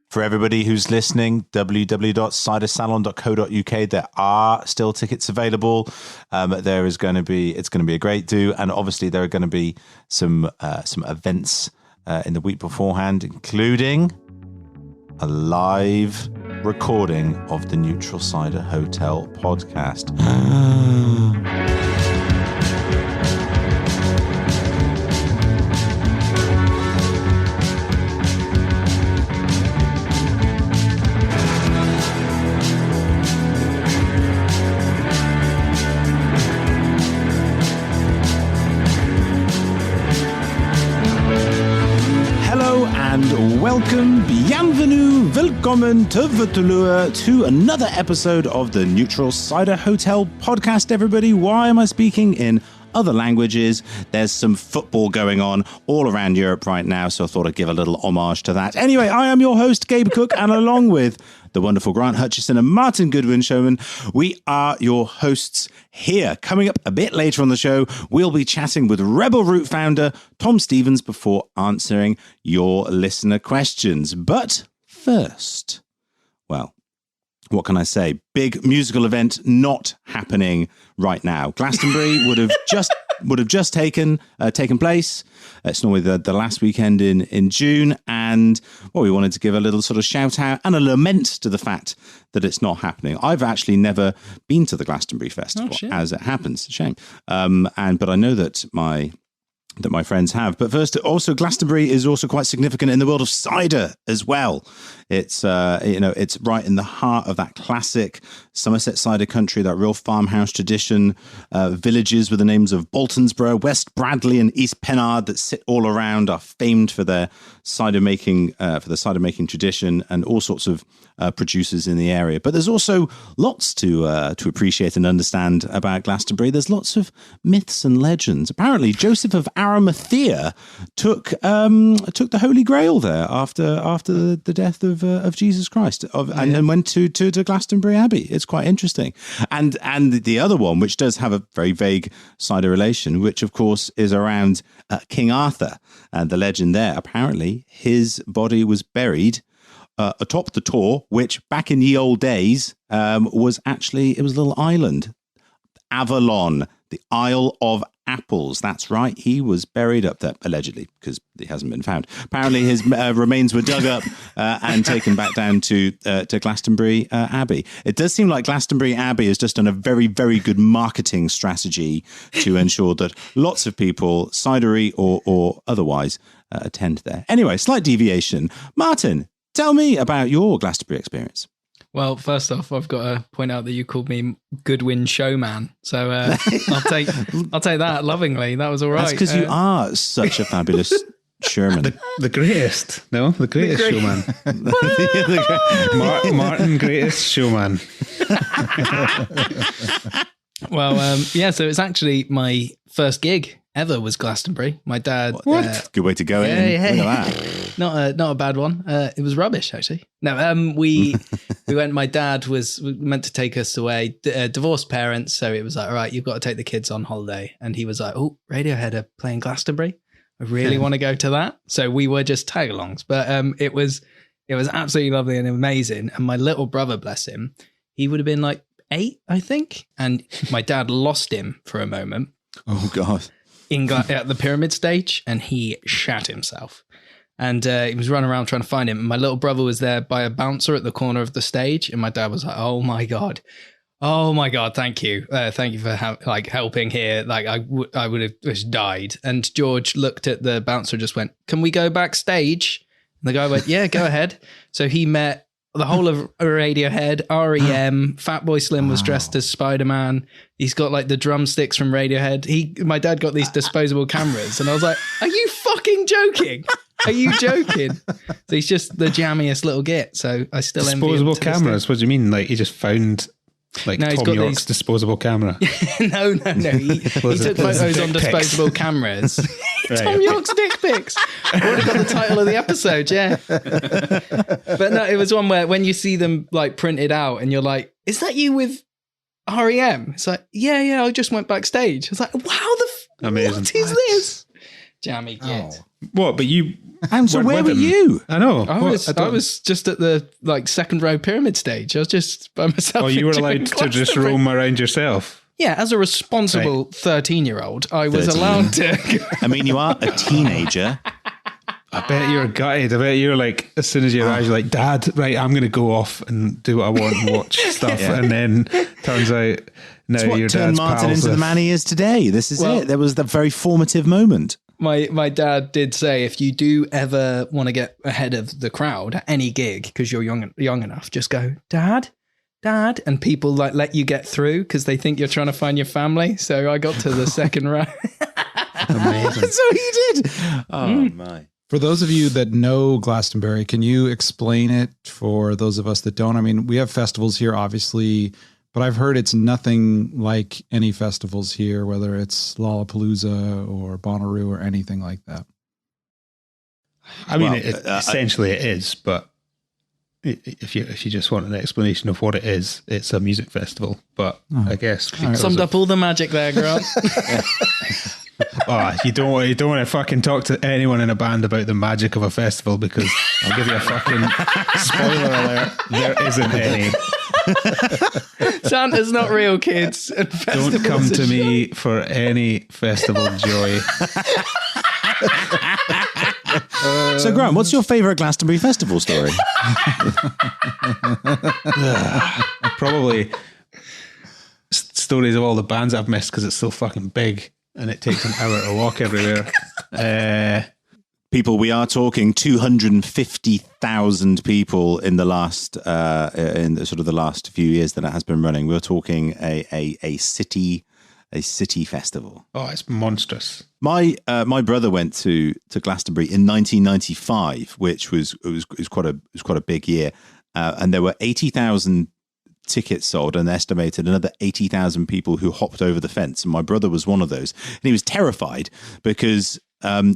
For everybody who's listening, www.cidersalon.co.uk. There are still tickets available. It's going to be a great do, and obviously there are going to be some events in the week beforehand, including a live recording of the Neutral Cider Hotel podcast. And welcome, bienvenue, willkommen, tervetuloa to another episode of the Neutral Cider Hotel podcast, everybody. Why am I speaking in other languages? There's some football going on all around Europe right now, so I thought I'd give a little homage to that. Anyway, I am your host, Gabe Cook, and along with the wonderful Grant Hutchison and Martyn Greatest-Showman, we are your hosts here. Coming up a bit later on the show, we'll be chatting with Rebel Root founder Tom Stevens before answering your listener questions. But first, well, what can I say? Big musical event not happening right now. Glastonbury would have just taken place. It's normally the last weekend in June, and we wanted to give a little sort of shout out and a lament to the fact that it's not happening. I've actually never been to the Glastonbury Festival, as it happens. Shame. But I know that my friends have. But first, also Glastonbury is also quite significant in the world of cider as well. It's it's right in the heart of that classic Somerset cider country, that real farmhouse tradition. Villages with the names of Boltonsborough, West Bradley, and East Pennard that sit all around are famed for their cider making, tradition, and all sorts of producers in the area. But there's also lots to appreciate and understand about Glastonbury. There's lots of myths and legends. Apparently, Joseph of Arimathea took the Holy Grail there after the death of Jesus Christ, and went to Glastonbury Abbey. It's quite interesting. And the other one, which does have a very vague cider relation, which of course is around King Arthur and the legend there. Apparently, his body was buried atop the Tor, which back in the old days was a little island, Avalon, the Isle of Apples. That's right. He was buried up there, allegedly, because he hasn't been found. Apparently, his remains were dug up and taken back down to Glastonbury Abbey. It does seem like Glastonbury Abbey has just done a very, very good marketing strategy to ensure that lots of people, cidery or otherwise, attend there. Anyway, slight deviation. Martyn, tell me about your Glastonbury experience. Well, first off, I've got to point out that you called me Goodwin Showman, so I'll take that lovingly. That was all right. That's because you are such a fabulous Sherman. The greatest showman. Martyn Greatest-Showman. Well, so it's actually my first gig ever was Glastonbury. My dad. What? Good way to go in. Look at that. Not a bad one. It was rubbish, actually. No, we went. My dad was meant to take us away. Divorced parents, so it was like, all right, you've got to take the kids on holiday. And he was like, oh, Radiohead are playing Glastonbury. I really want to go to that. So we were just tag-alongs, but it was absolutely lovely and amazing. And my little brother, bless him, he would have been like 8, I think, and my dad lost him for a moment. Oh God. At the pyramid stage, and he shat himself. And he was running around trying to find him. And my little brother was there by a bouncer at the corner of the stage. And my dad was like, oh my God, thank you. Thank you for helping here. Like I would have just died. And George looked at the bouncer and just went, can we go backstage? And the guy went, yeah, go ahead. So he met the whole of Radiohead, REM, Fatboy Slim was dressed as Spider-Man. He's got like the drumsticks from Radiohead. My dad got these disposable cameras, and I was like, are you fucking joking? Are you joking? So he's just the jammiest little git. So I still disposable cameras. What do you mean? Like he just found Tom York's disposable camera? No. He took photos on disposable cameras. Right. Tom York's dick pics. Already got the title of the episode, yeah. But no, it was one where when you see them like printed out and you're like, is that you with REM? It's like, yeah, I just went backstage. I was like, wow, amazing. What is this? Jammy git. What? But you... And so where were you? I know. I was just at the second row pyramid stage. I was just by myself. Oh, you were allowed to just roam around yourself? Yeah, as a responsible 13-year-old, I was allowed to. I mean, you are a teenager. I bet you were gutted. I bet you were like, as soon as you arrived, you're like, Dad, right, I'm going to go off and do what I want and watch stuff. Yeah. And then turns out, no, your dad's turned Martyn into the man he is today. This is it. There was the very formative moment. My dad did say, if you do ever want to get ahead of the crowd at any gig, because you're young enough, just go, Dad, and people like let you get through because they think you're trying to find your family. So I got to the second row. Amazing. So he did. Oh my. For those of you that know Glastonbury, can you explain it for those of us that don't? I mean, we have festivals here, obviously, but I've heard it's nothing like any festivals here, whether it's Lollapalooza or Bonnaroo or anything like that. I mean, essentially it is, but if you just want an explanation of what it is, it's a music festival. But I guess summed up all the magic there, Grant. Oh, you don't want to fucking talk to anyone in a band about the magic of a festival, because I'll give you a fucking spoiler alert. There isn't any. Santa's not real, kids. And don't come to me for any festival joy. So, Grant, what's your favourite Glastonbury festival story? Probably stories of all the bands I've missed because it's so fucking big. And it takes an hour to walk everywhere. People, we are talking 250,000 people in the last, in the, sort of the last few years that it has been running. We're talking a city festival. Oh, it's monstrous. My brother went to Glastonbury in 1995, which was quite a big year, and there were 80,000 tickets sold, and estimated another 80,000 people who hopped over the fence. And my brother was one of those. And he was terrified because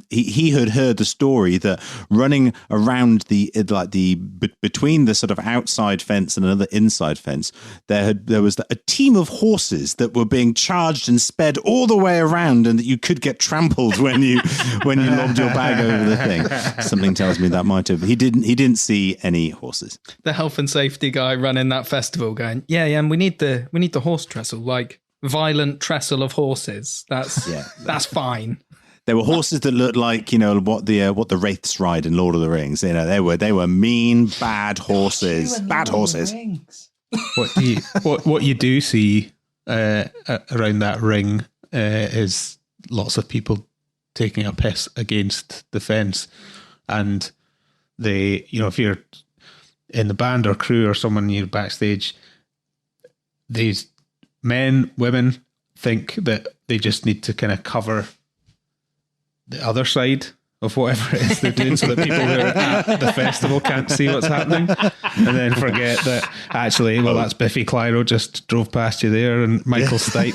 he had heard the story that running around between the sort of outside fence and another inside fence, there was a team of horses that were being charged and sped all the way around, and that you could get trampled when you lobbed your bag over the thing. Something tells me that might have. He didn't see any horses. The health and safety guy running that festival going, yeah, and we need the horse trestle, like violent trestle of horses. That's fine. There were horses that looked like, what the wraiths ride in Lord of the Rings. They were mean, bad horses. Bad horses. What you do see around that ring is lots of people taking a piss against the fence, and if you're in the band or crew or someone you're backstage, these men, women think that they just need to kind of cover the other side of whatever it is they're doing so that people who are at the festival can't see what's happening, and then forget that actually, that's Biffy Clyro just drove past you there, and Michael Stipe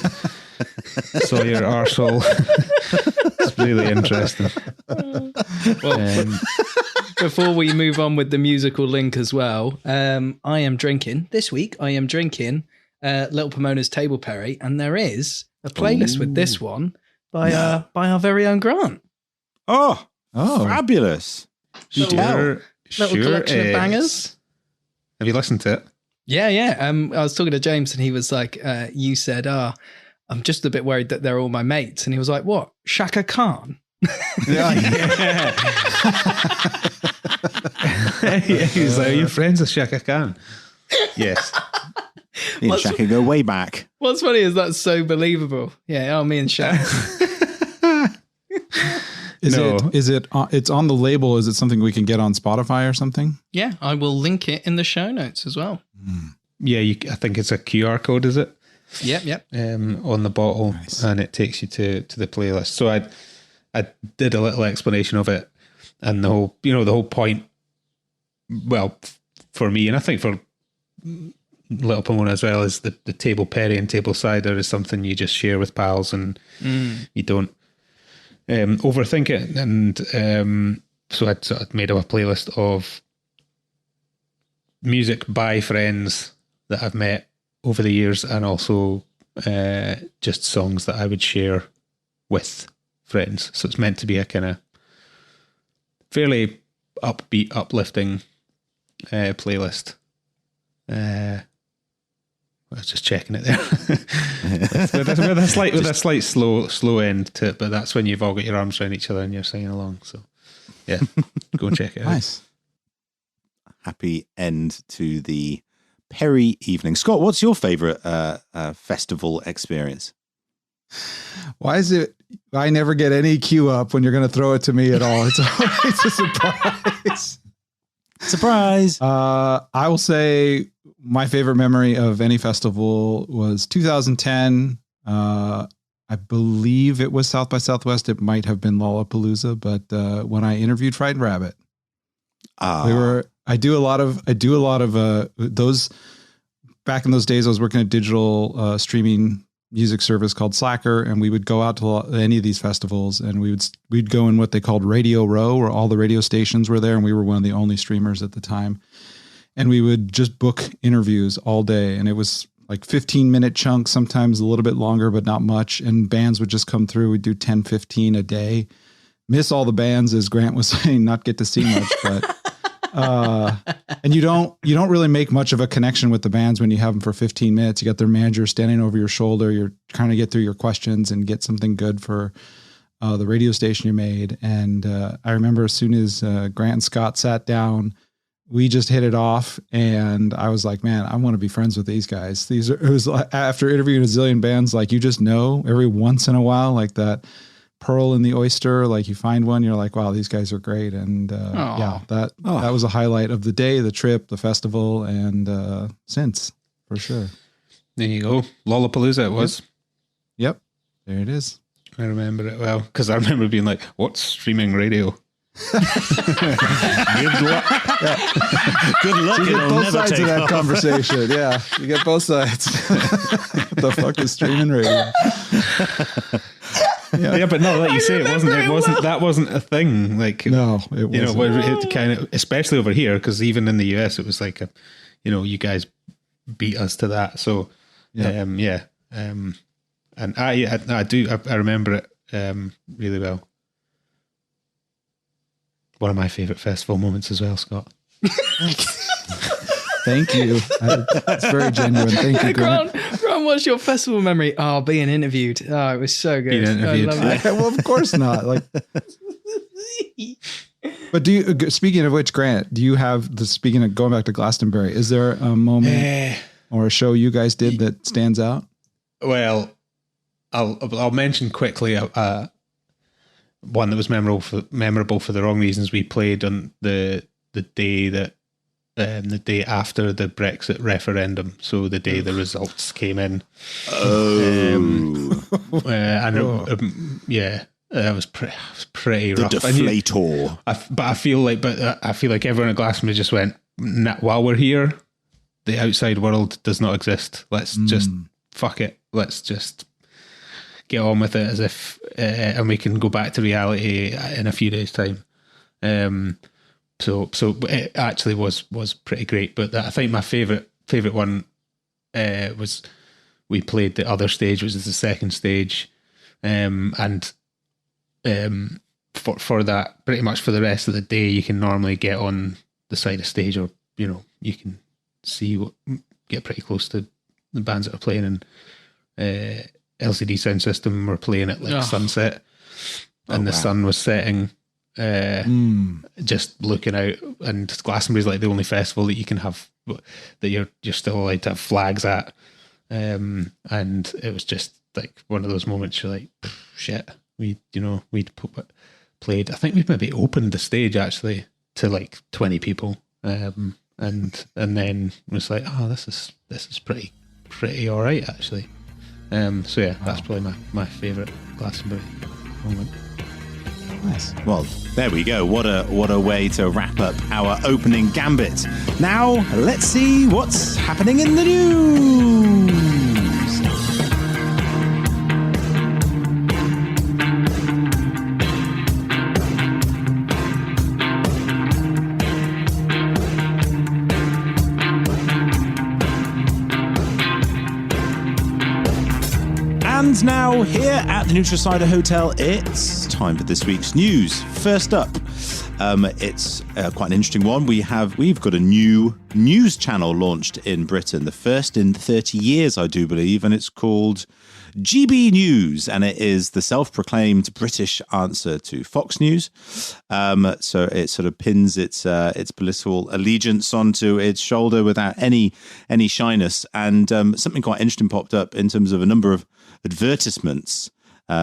saw your arsehole. It's really interesting. Well, before we move on with the musical link as well, I am drinking Little Pomona's Table Perry, and there is a playlist with this one by our very own Grant. Oh, fabulous. Little collection of bangers. Have you listened to it? Yeah. I was talking to James, and he was like, you said, I'm just a bit worried that they're all my mates. And he was like, what? Shaka Khan? Yeah. He was like, you're friends with Shaka Khan? Yes. Me and Shaka go way back. What's funny is that's so believable. Yeah, me and Shaka. It's on the label. Is it something we can get on Spotify or something? Yeah, I will link it in the show notes as well. Yeah, I think it's a QR code, is it? Yep. On the bottle, nice. And it takes you to the playlist. So I did a little explanation of it, and the whole point. Well, for me, and I think for Little Pomona as well, is the table perry and table cider is something you just share with pals, and you don't overthink it. And so I'd sort of made up a playlist of music by friends that I've met over the years, and also just songs that I would share with friends. So it's meant to be a kind of fairly upbeat, uplifting playlist. I was just checking it there. with a slight slow end to it, but that's when you've all got your arms around each other and you're singing along. So yeah, go and check it out. Nice. Happy end to the Perry evening. Scott, what's your favorite festival experience? Why is it I never get any cue up when you're going to throw it to me at all? It's always a surprise. Surprise. I will say my favorite memory of any festival was 2010. I believe it was South by Southwest. It might have been Lollapalooza, but when I interviewed Fried Rabbit, I do a lot of those. Back in those days, I was working at digital streaming music service called Slacker, and we would go out to any of these festivals, and we'd go in what they called Radio Row, where all the radio stations were there, and we were one of the only streamers at the time. And we would just book interviews all day, and it was like 15-minute chunks, sometimes a little bit longer, but not much. And bands would just come through. We'd do 10, 15 a day. Miss all the bands, as Grant was saying, not get to see much, but and you don't really make much of a connection with the bands when you have them for 15 minutes. You got their manager standing over your shoulder. You're trying to get through your questions and get something good for the radio station you made. And I remember as soon as Grant and Scott sat down, we just hit it off, and I was like, man, I want to be friends with these guys. It was like, after interviewing a zillion bands, like you just know every once in a while, like that pearl in the oyster, like you find one, you're like, wow, these guys are great. And that was a highlight of the day, the trip, the festival, and since, for sure. There you go. Lollapalooza it was. Yep. There it is. I remember it well, because I remember being like, what's streaming radio? Good luck. Yeah. Good luck. You get It'll both never sides take of that off. conversation. Yeah, you get both sides. What the fuck is streaming radio? Yeah, but no, like you say, that wasn't a thing. Like, No, it wasn't. you know, where it kind of, especially over here, because even in the US, it was like, you guys beat us to that. So, and I remember it really well. One of my favorite festival moments as well, Scott. Thank you. It's very genuine. Thank you, Grant. Grant, what's your festival memory? Oh, being interviewed. Oh, it was so good. Being interviewed. I love it. Well, of course not. Like, but speaking of which, Grant, do you have speaking of going back to Glastonbury, is there a moment or a show you guys did that stands out? Well, I'll mention quickly one that was memorable for the wrong reasons. We played on the day that the day after the Brexit referendum, so the day the results came in. That was pretty rough. The deflator. I feel like everyone at Glastonbury just went, while we're here, the outside world does not exist. Let's just fuck it. Let's just get on with it as if, and we can go back to reality in a few days' time. So it actually was pretty great. But I think my favorite one was we played the other stage, which is the second stage, and for that, pretty much for the rest of the day, you can normally get on the side of stage, or you can get pretty close to the bands that are playing, and LCD sound system were playing at sunset, and the sun was setting. Just looking out, and Glastonbury's like the only festival that you can have that you're still allowed to have flags at, and it was just like one of those moments you're like, shit, we'd played. I think we'd maybe opened the stage actually to like 20 people, and then it was like, oh, this is pretty all right actually. So yeah, that's probably my favourite Glastonbury moment. Nice. Well, there we go. What a way to wrap up our opening gambit. Now, let's see what's happening in the news. And And now, here at the Neutral Cider Hotel, it's time for this week's news. First up, it's quite an interesting one. We've got a new news channel launched in Britain, the first in 30 years, I do believe, and it's called GB News, and it is the self-proclaimed British answer to Fox News. So it sort of pins its political allegiance onto its shoulder without any shyness. And something quite interesting popped up in terms of a number of advertisements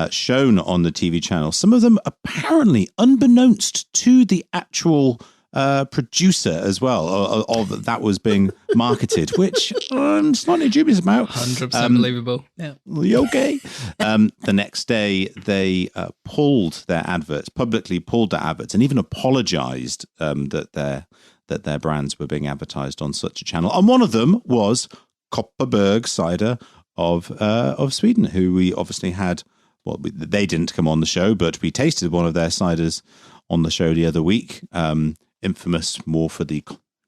shown on the TV channel. Some of them apparently unbeknownst to the actual producer as well, of that was being marketed, which I'm slightly dubious about. 100% believable. Yeah. Okay. The next day, they publicly pulled their adverts, and even apologized that their brands were being advertised on such a channel. And one of them was Kopparberg Cider of Sweden, who we obviously had. Well, they didn't come on the show, but we tasted one of their ciders on the show the other week. Infamous more for the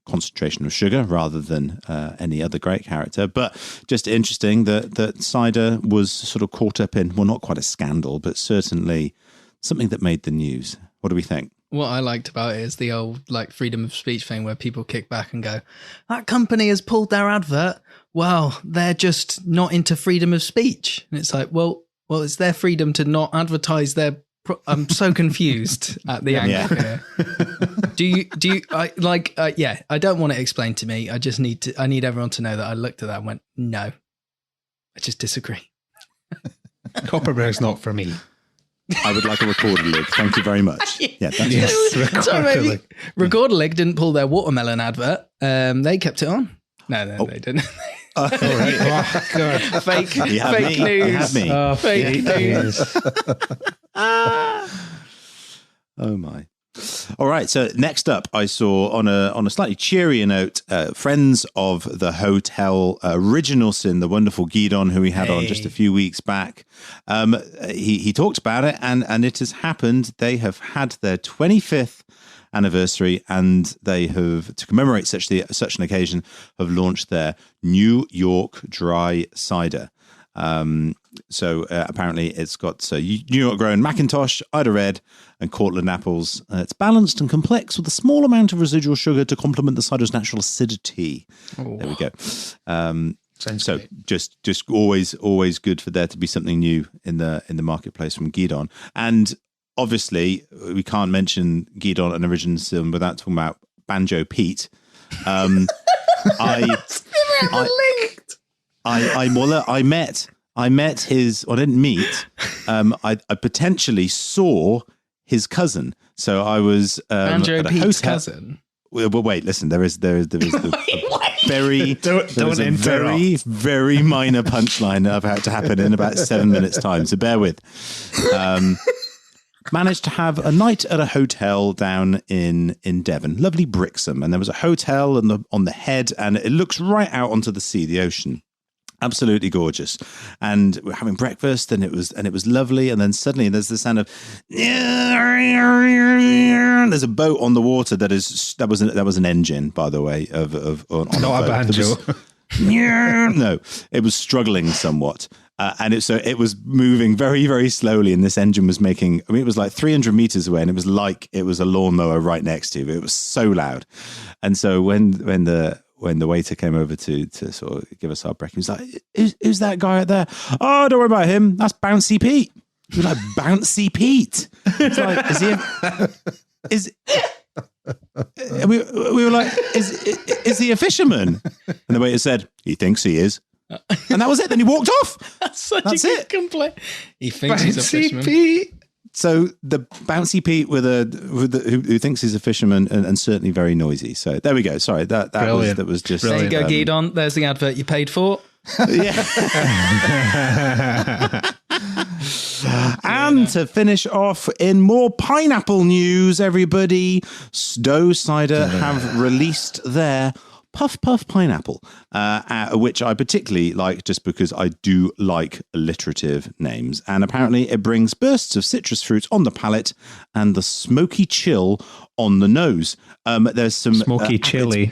concentration of sugar rather than any other great character. But just interesting that cider was sort of caught up in, well, not quite a scandal, but certainly something that made the news. What do we think? What I liked about it is the old freedom of speech thing where people kick back and go, that company has pulled their advert. Well, they're just not into freedom of speech. And it's like, well, it's their freedom to not advertise their. I'm so confused at the angle here. I don't want it explained to me. I need everyone to know that I looked at that and went, no, I just disagree. Kopparberg's not for me. I would like a recorder lig. Thank you very much. Yeah, that's Recorder lig didn't pull their watermelon advert. They kept it on. No, they didn't. All right. Oh, God. Fake news. Fake news. Oh my. All right, so next up, I saw on a slightly cheerier note, friends of the hotel, Original Sin, the wonderful Guidon, who we had on just a few weeks back. He talked about it, and it has happened. They have had their 25th anniversary, and they have, to commemorate such an occasion, have launched their New York Dry Cider. So apparently it's got New York grown Macintosh, Ida Red, and Cortland apples. It's balanced and complex with a small amount of residual sugar to complement the cider's natural acidity. Oh. There we go. So just always good for there to be something new in the marketplace from Guidon. And obviously we can't mention Guidon and Original Sin without talking about Banjo Pete. I met his. I didn't meet. I potentially saw his cousin. So I was Banjo Pete's cousin. Well, wait. Listen. There is very very minor punchline about to happen in about 7 minutes' time. So bear with. Managed to have a night at a hotel down in Devon, lovely Brixham, and there was a hotel on the head, and it looks right out onto the sea, the ocean. Absolutely gorgeous. And we're having breakfast, and it was lovely. And then suddenly there's the sound of there's a boat on the water that was an engine, by the way, on not a banjo. No, it was struggling somewhat. And it was moving very, very slowly, and this engine was making, it was like 300 meters away, and it was like it was a lawnmower right next to it. It was so loud. And so when the waiter came over to sort of give us our breakfast, he was like, who's that guy out there? Oh, don't worry about him. That's Bouncy Pete. He was like, Bouncy Pete? It's like, we were like, is he a fisherman? And the waiter said, he thinks he is. And that was it. Then he walked off. That's a good complaint. He thinks he's a fisherman. Pete. So the Bouncy Pete who thinks he's a fisherman and certainly very noisy. So there we go. Sorry, that was just. There you go, Guidon. There's the advert you paid for. Yeah. And to finish off in more pineapple news, everybody, Stowe Cider have released their Puff Puff Pineapple, which I particularly like just because I do like alliterative names. And apparently it brings bursts of citrus fruit on the palate and the smoky chill on the nose. There's some... Smoky chili.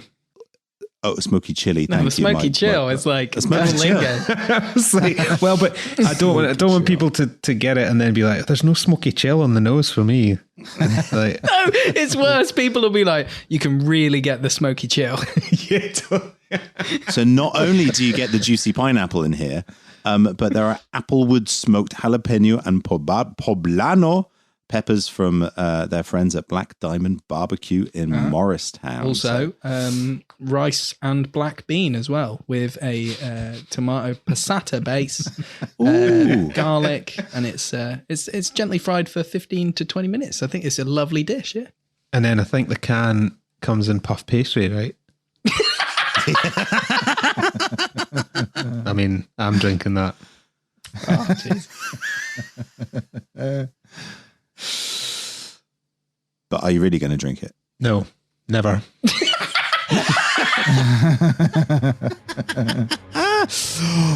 Oh, smoky chili. No, Thank the you, smoky Mike. chill. Well, It's like smoky chill. It's like, well, but I don't want people to get it and then be like, "There's no smoky chill on the nose for me." Like, No, it's worse. People will be like, you can really get the smoky chill. yeah, So not only do you get the juicy pineapple in here, but there are applewood smoked jalapeno and poblano peppers from their friends at Black Diamond Barbecue in Morristown. Also, rice and black bean as well, with a tomato passata base, garlic, and it's gently fried for 15 to 20 minutes. I think it's a lovely dish. Yeah. and then I think the can comes in puff pastry, right? I mean, I'm drinking that. Oh, jeez. But are you really going to drink it? No, never.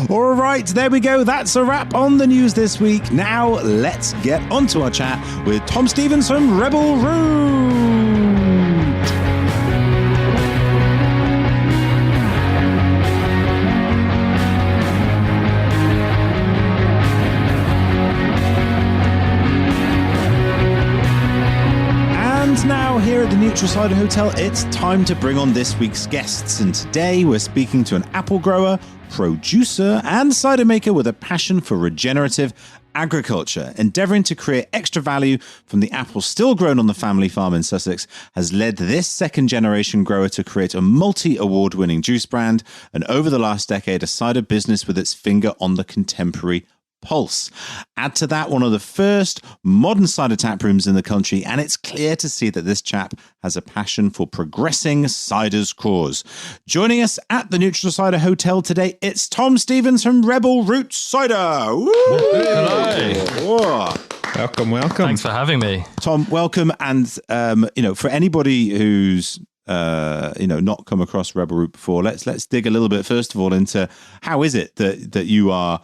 All right, there we go. That's a wrap on the news this week. Now let's get onto our chat with Tom Stevens from Rebel Root. And now here at the Neutral Cider Hotel, it's time to bring on this week's guests. And today we're speaking to an apple grower, producer, and cider maker with a passion for regenerative agriculture. Endeavouring to create extra value from the apples still grown on the family farm in Sussex has led this second-generation grower to create a multi-award-winning juice brand, and over the last decade, a cider business with its finger on the contemporary pulse. Add to that one of the first modern cider tap rooms in the country, and it's clear to see that this chap has a passion for progressing cider's cause. Joining us at the Neutral Cider Hotel today, it's Tom Stevens from Rebel Root Cider. Woo! Hello. Welcome. Thanks for having me. Tom, welcome. And for anybody who's not come across Rebel Root before, let's dig a little bit first of all into how is it that you are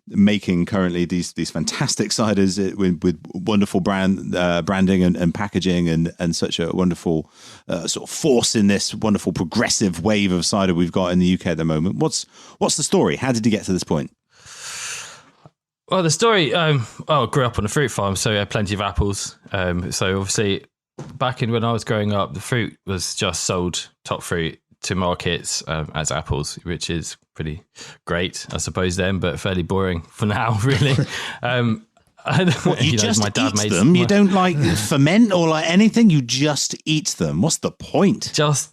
making currently these fantastic ciders with wonderful branding and packaging and such a wonderful sort of force in this wonderful progressive wave of cider we've got in the UK at the moment. What's the story? How did you get to this point? Well, the story, I grew up on a fruit farm, so we had plenty of apples. So obviously back in when I was growing up, the fruit was just sold top fruit to markets as apples, which is pretty great, I suppose, then, but fairly boring for now, really. You just my dad eat them? You don't ferment or anything? You just eat them? What's the point? Just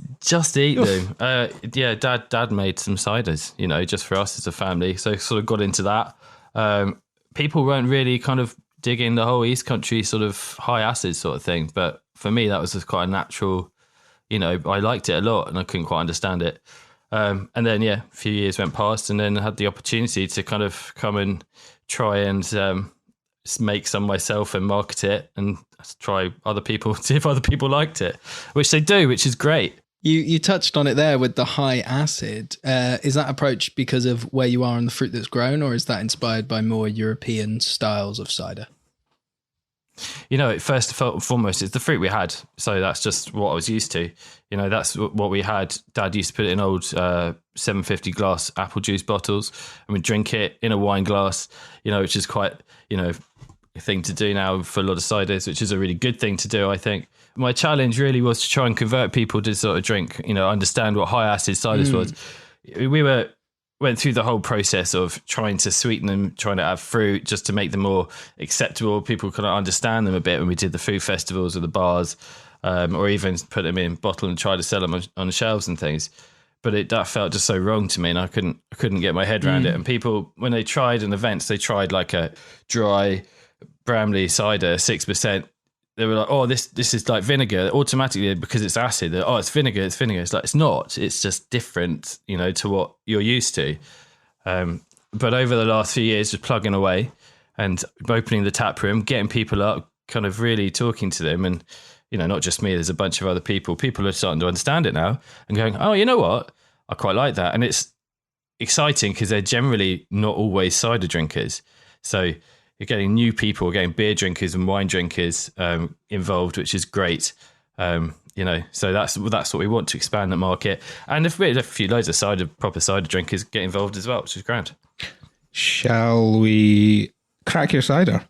eat them. Dad made some ciders, just for us as a family. So sort of got into that. People weren't really kind of digging the whole East Country sort of high acid sort of thing. But for me, that was just quite a natural, I liked it a lot and I couldn't quite understand it. And then, a few years went past and then I had the opportunity to kind of come and try and make some myself and market it and try other people, see if other people liked it, which they do, which is great. You touched on it there with the high acid. Is that approach because of where you are on the fruit that's grown, or is that inspired by more European styles of cider? First and foremost, it's the fruit we had. So that's just what I was used to. That's what we had. Dad used to put it in old 750 glass apple juice bottles and we'd drink it in a wine glass, which is quite, a thing to do now for a lot of ciders, which is a really good thing to do, I think. My challenge really was to try and convert people to sort of drink, understand what high acid ciders was. We went through the whole process of trying to sweeten them, trying to add fruit just to make them more acceptable. People kind of understand them a bit when we did the food festivals or the bars, or even put them in bottle and try to sell them on shelves and things. But that felt just so wrong to me, and I couldn't get my head around it. And people, when they tried in events, they tried like a dry Bramley cider, 6%. They were like, oh, this is like vinegar. Automatically, because it's acid, oh, it's vinegar. It's like, it's not. It's just different, to what you're used to. But over the last few years, just plugging away and opening the tap room, getting people up, kind of really talking to them. And, not just me, there's a bunch of other people. People are starting to understand it now and going, oh, you know what? I quite like that. And it's exciting because they're generally not always cider drinkers. So you're getting new people, getting beer drinkers and wine drinkers involved, which is great. And So that's what we want to expand the market. And if a few loads of proper cider drinkers get involved as well, which is grand. Shall we crack your cider?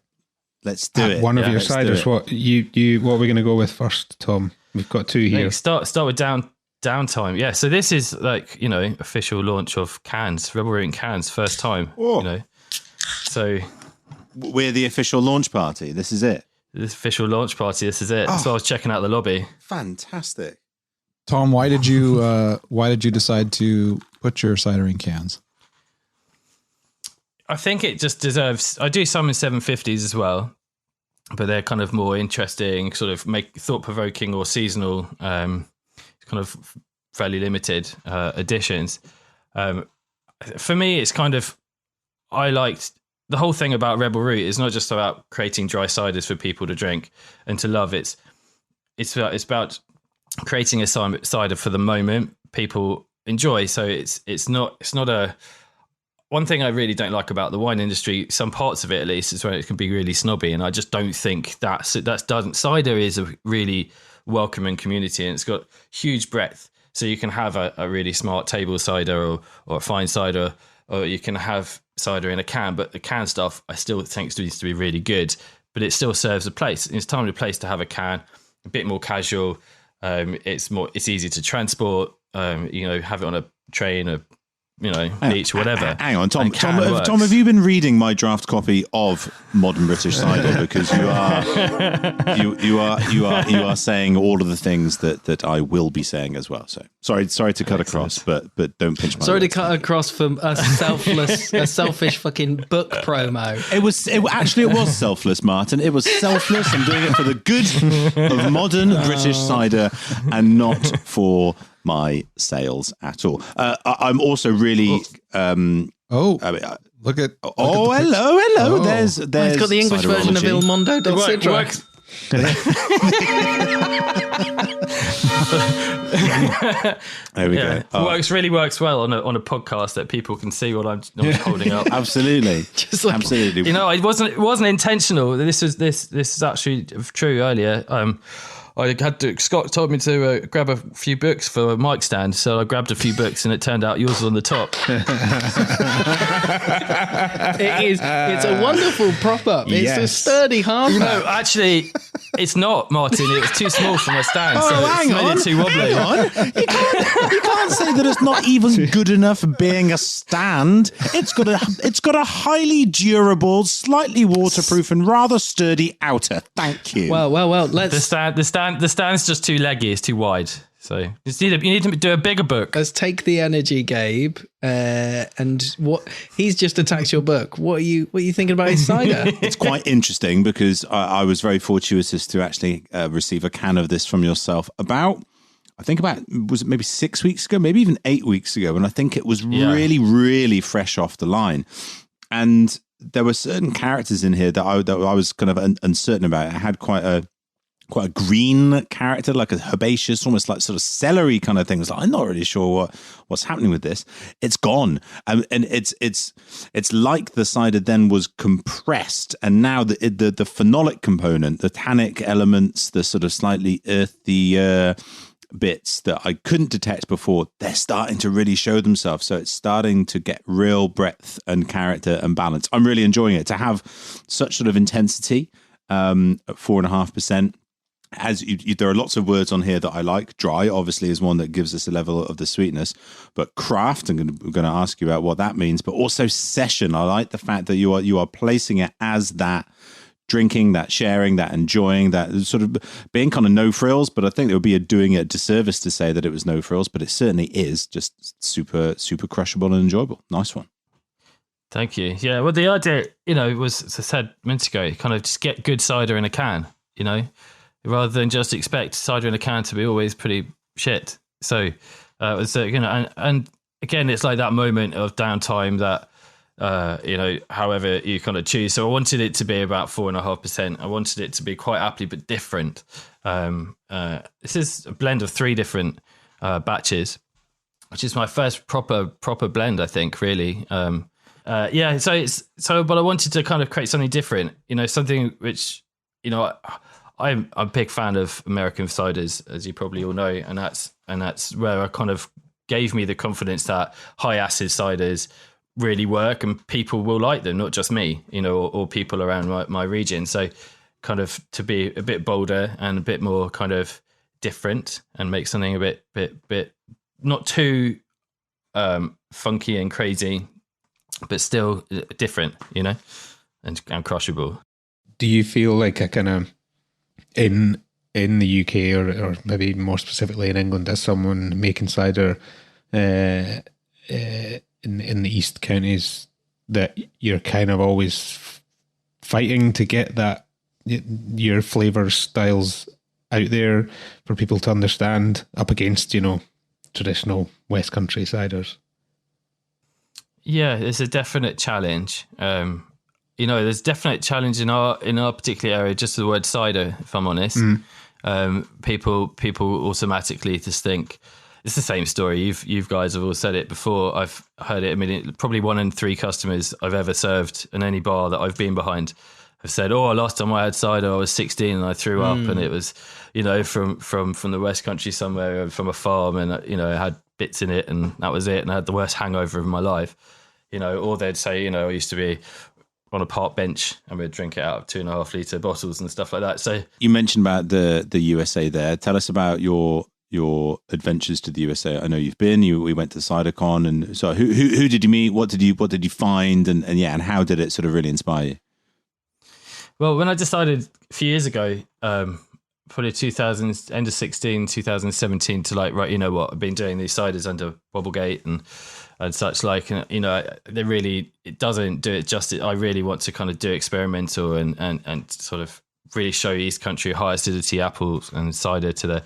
Let's do it. One of your ciders. What are we going to go with first, Tom? We've got two here. Start with downtime. Yeah. So this is official launch of cans, Rebel Root in cans, first time. Oh. So we're the official launch party. This is it. This official launch party. This is it. So I was checking out the lobby. Fantastic. Tom, why did you decide to put your cider in cans? I think it just deserves. I do some in 750s as well, but they're kind of more interesting, sort of thought-provoking or seasonal, kind of fairly limited editions. For me, it's kind of, I liked the whole thing about Rebel Root is not just about creating dry ciders for people to drink and to love. It's about creating a cider for the moment people enjoy. So it's not a. One thing I really don't like about the wine industry, some parts of it at least, is when it can be really snobby, and I just don't think that doesn't. Cider is a really welcoming community, and it's got huge breadth. So you can have a really smart table cider or a fine cider, or you can have cider in a can. But the can stuff, I still think needs to be really good, but it still serves a place. It's time and a place to have a can, a bit more casual. It's easy to transport. Have it on a train, beach, whatever. Hang on, Tom, have you been reading my draft copy of Modern British Cider? Because you are saying all of the things that I will be saying as well. So sorry to cut across, but don't pinch my. Sorry to cut across from a selfish fucking book promo. It was selfless, Martin. It was selfless. I'm doing it for the good of modern British cider and not for my sales at all. I'm also really. Look at. Hello. Oh. There's. He's got the English version of Il Mondo. Works. There we go. Works well on a podcast that people can see what I'm holding up. Absolutely, absolutely. It wasn't intentional. This is actually true. Earlier, Scott told me to grab a few books for a mic stand, so I grabbed a few books, and it turned out yours was on the top. It's a wonderful prop up. It's a sturdy hardback. Actually, it's not, Martin. It was too small for my stand, so it's made it too wobbly. You can't say that it's not even good enough for being a stand. It's got a highly durable, slightly waterproof, and rather sturdy outer. Thank you. Well. Let's The stand's just too leggy. It's too wide. So you need to do a bigger book. Let's take the energy, Gabe. And what he's just attacked your book. What are you thinking about his cider? It's quite interesting because I was very fortuitous to actually receive a can of this from yourself was it maybe 6 weeks ago, maybe even 8 weeks ago, and I think it was really, really fresh off the line. And there were certain characters in here that I was kind of uncertain about. It had quite a green character, like a herbaceous, almost like sort of celery kind of thing. It's like, I'm not really sure what's happening with this. It's gone. And it's like the cider then was compressed. And now the phenolic component, the tannic elements, the sort of slightly earthy bits that I couldn't detect before, they're starting to really show themselves. So it's starting to get real breadth and character and balance. I'm really enjoying it. To have such sort of intensity at 4.5%. There are lots of words on here that I like. Dry, obviously, is one that gives us a level of the sweetness. But craft, we're going to ask you about what that means. But also session. I like the fact that you are placing it as that drinking, that sharing, that enjoying, that sort of being kind of no frills. But I think it would be doing it a disservice to say that it was no frills. But it certainly is just super, super crushable and enjoyable. Nice one. Thank you. Yeah, well, the idea, was, as I said minutes ago, kind of just get good cider in a can, rather than just expect cider in a can to be always pretty shit. So, and again, it's like that moment of downtime that, however you kind of choose. So I wanted it to be about 4.5%. I wanted it to be quite aptly, but different. This is a blend of 3 different batches, which is my first proper blend, I think, really. But I wanted to kind of create something different, something which, I'm a big fan of American ciders, as you probably all know, and that's where I kind of gave me the confidence that high acid ciders really work and people will like them, not just me, or people around my region. So kind of to be a bit bolder and a bit more kind of different and make something a bit not too funky and crazy, but still different, and crushable. Do you feel like a kind of in the UK or maybe more specifically in England, as someone making cider in the East Counties, that you're kind of always fighting to get that your flavour styles out there for people to understand, up against traditional West Country ciders? Yeah, it's a definite challenge. There's definite challenge in our particular area. Just the word cider, if I'm honest, people automatically just think it's the same story. You guys have all said it before. I've heard it. I mean, probably 1 in 3 customers I've ever served in any bar that I've been behind have said, "Oh, last time I had cider, I was 16 and I threw up, and it was, from the West Country somewhere, from a farm, and it had bits in it, and that was it, and I had the worst hangover of my life." Or they'd say, I used to be on a park bench and we'd drink it out of 2.5 litre bottles and stuff like that. So you mentioned about the USA there. Tell us about your adventures to the USA. I know you've been. We went to CiderCon, and so who did you meet? What did you find? And how did it sort of really inspire you? Well, when I decided a few years ago, probably end of 16, 2017, to like, right, you know what, I've been doing these ciders under Wobblegate and such like, and it doesn't do it justice. I really want to kind of do experimental and sort of really show East Country high acidity apples and cider to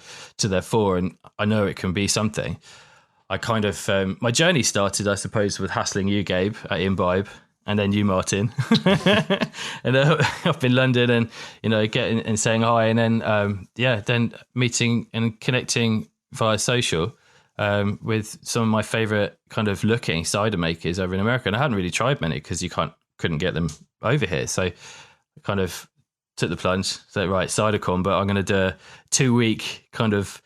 their fore, and I know it can be something. I kind of my journey started, I suppose, with hassling you, Gabe, at Imbibe, and then you, Martin, and up in London, and getting and saying hi, and then then meeting and connecting via social with some of my favorite kind of looking cider makers over in America, and I hadn't really tried many because you couldn't get them over here, so I kind of took the plunge, said, right, CiderCon, but I'm going to do a 2-week kind of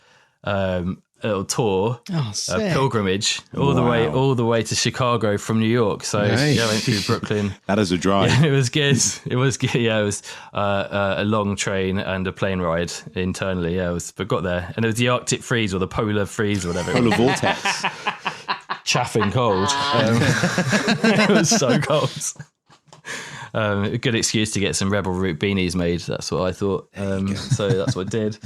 little tour, pilgrimage, all the way to Chicago from New York. So nice. I went through Brooklyn. That is a drive. Yeah, it was good. It was good. Yeah, it was a long train and a plane ride internally. Yeah, but got there, and it was the Arctic freeze or the polar freeze or whatever. Polar vortex. Chaffing cold. It was so cold. A good excuse to get some Rebel Root beanies made. That's what I thought. So that's what I did.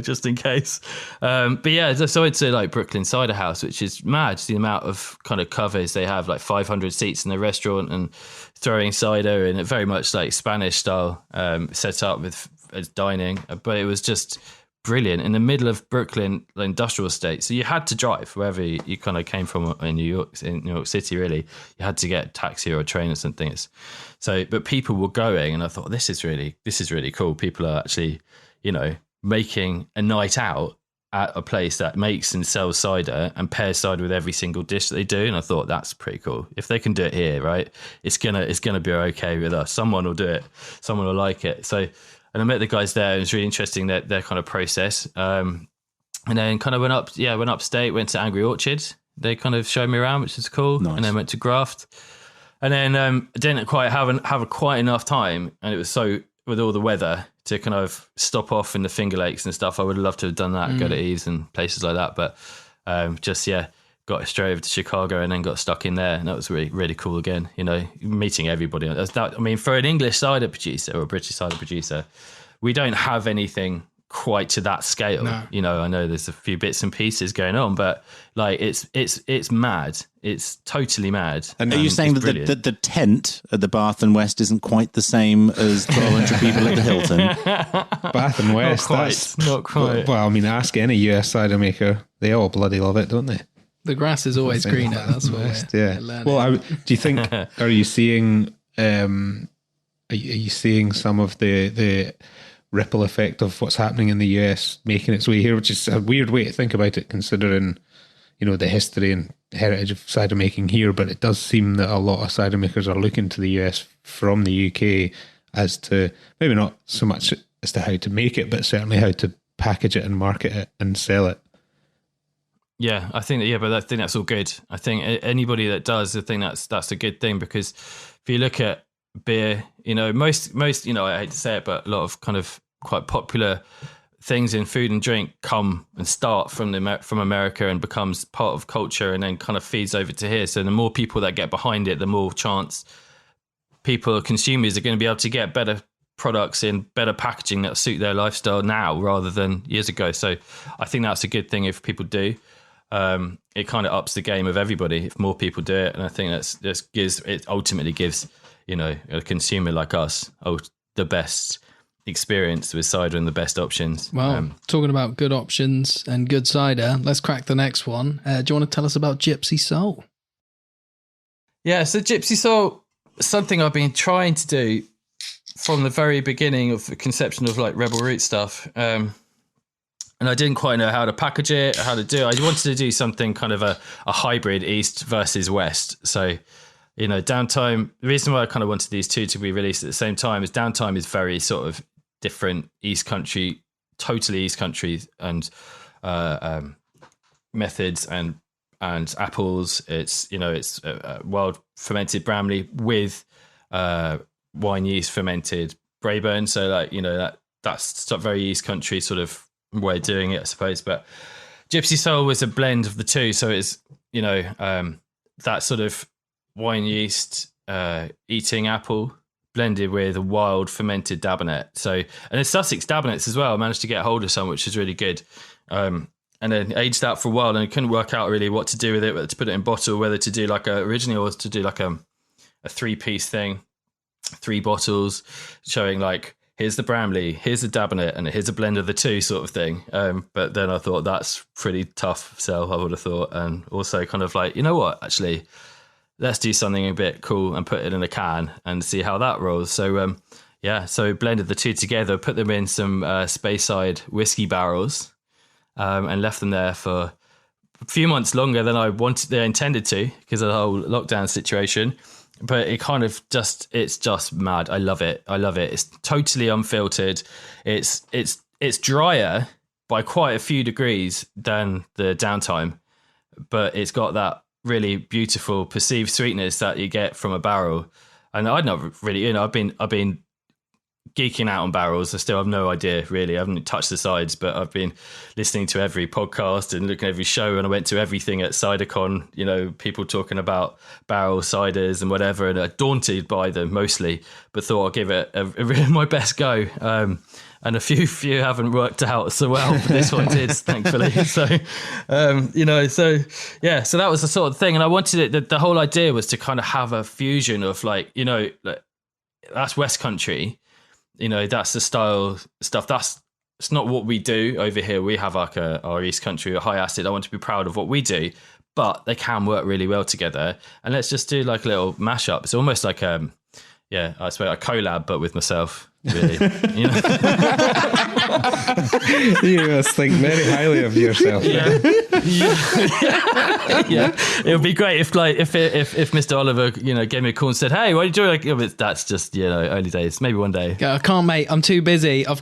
Just in case. But yeah, so I'd say like Brooklyn Cider House, which is mad. The amount of kind of covers they have, like 500 seats in the restaurant and throwing cider, and very much like Spanish style set up with as dining. But it was just brilliant in the middle of Brooklyn industrial estate. So you had to drive wherever you kind of came from in New York City. Really, you had to get a taxi or a train or something. But people were going, and I thought this is really cool. People are actually, making a night out at a place that makes and sells cider and pairs cider with every single dish that they do. And I thought that's pretty cool. If they can do it here, right, it's gonna be okay with us. Someone will do it. Someone will like it. So. And I met the guys there. It was really interesting their kind of process. And then kind of went upstate, went to Angry Orchard. They kind of showed me around, which is cool. Nice. And then went to Graft. And then didn't quite have quite enough time. And it was so, with all the weather, to kind of stop off in the Finger Lakes and stuff. I would have loved to have done that, go to Eves and places like that. But got straight over to Chicago and then got stuck in there. And that was really, really cool again, meeting everybody. For an English cider producer or a British cider producer, we don't have anything quite to that scale. No. I know there's a few bits and pieces going on, but like it's mad. It's totally mad. And are you saying that the tent at the Bath and West isn't quite the same as 1,200 people at the Hilton? Bath and West, not quite. Well, I mean, ask any US cider maker. They all bloody love it, don't they? The grass is always greener. That's what we're learning. Well, do you think? Are you seeing? Are you seeing some of the ripple effect of what's happening in the US making its way here? Which is a weird way to think about it, considering the history and heritage of cider making here. But it does seem that a lot of cider makers are looking to the US from the UK as to maybe not so much as to how to make it, but certainly how to package it and market it and sell it. Yeah, I think that's all good. I think anybody that does, I think that's a good thing, because if you look at beer, most, I hate to say it, but a lot of kind of quite popular things in food and drink come and start from America and becomes part of culture and then kind of feeds over to here. So the more people that get behind it, the more chance consumers are going to be able to get better products in better packaging that suit their lifestyle now rather than years ago. So I think that's a good thing if people do. It kind of ups the game of everybody if more people do it, and I think it ultimately gives a consumer like us the best experience with cider and the best options. Well, talking about good options and good cider, let's crack the next one. Do you want to tell us about Gypsy Soul? Yeah, so Gypsy Soul, something I've been trying to do from the very beginning of the conception of like Rebel Root stuff. And I didn't quite know how to package it, how to do it. I wanted to do something kind of a hybrid East versus West. So, Downtime, the reason why I kind of wanted these two to be released at the same time is Downtime is very sort of different East Country, totally East Country and methods and apples. It's, it's wild fermented Bramley with wine yeast fermented Braeburn. So like, that's very East Country sort of way of doing it, I suppose. But Gypsy Soul was a blend of the two, so it's that sort of wine yeast eating apple blended with a wild fermented Dabinet. So, and it's Sussex Dabinets as well. I managed to get a hold of some, which is really good. And then aged that for a while, and I couldn't work out really what to do with it, whether to put it in bottle, whether to do like originally or to do like a 3-piece thing, 3 bottles showing like, here's the Bramley, here's the Dabinet, and here's a blend of the two sort of thing. But then I thought that's pretty tough sell, I would have thought. And also kind of like, you know what, actually, let's do something a bit cool and put it in a can and see how that rolls. So, so blended the two together, put them in some Speyside whiskey barrels and left them there for a few months longer than I intended to because of the whole lockdown situation. But it kind of it's just mad. I love it. It's totally unfiltered. It's drier by quite a few degrees than the Downtime, but it's got that really beautiful perceived sweetness that you get from a barrel. And I'd not really, I've been geeking out on barrels. I still have no idea really. I haven't touched the sides, but I've been listening to every podcast and looking at every show, and I went to everything at CiderCon, people talking about barrel ciders and whatever, and daunted by them mostly, but thought I'll give it my best go. And a few haven't worked out so well, but this one did, thankfully. So, so that was the sort of thing. And I wanted it, the whole idea was to kind of have a fusion of like, that's West Country, that's the style stuff. It's not what we do over here. We have like our East Country, a high acid. I want to be proud of what we do, but they can work really well together. And let's just do like a little mashup. It's almost like, I suppose a collab, but with myself. Really, You must think very highly of yourself. Yeah. It would be great if Mr. Oliver, gave me a call and said, "Hey, what are you doing?" Like, that's just early days. Maybe one day. I can't, mate. I'm too busy. I'm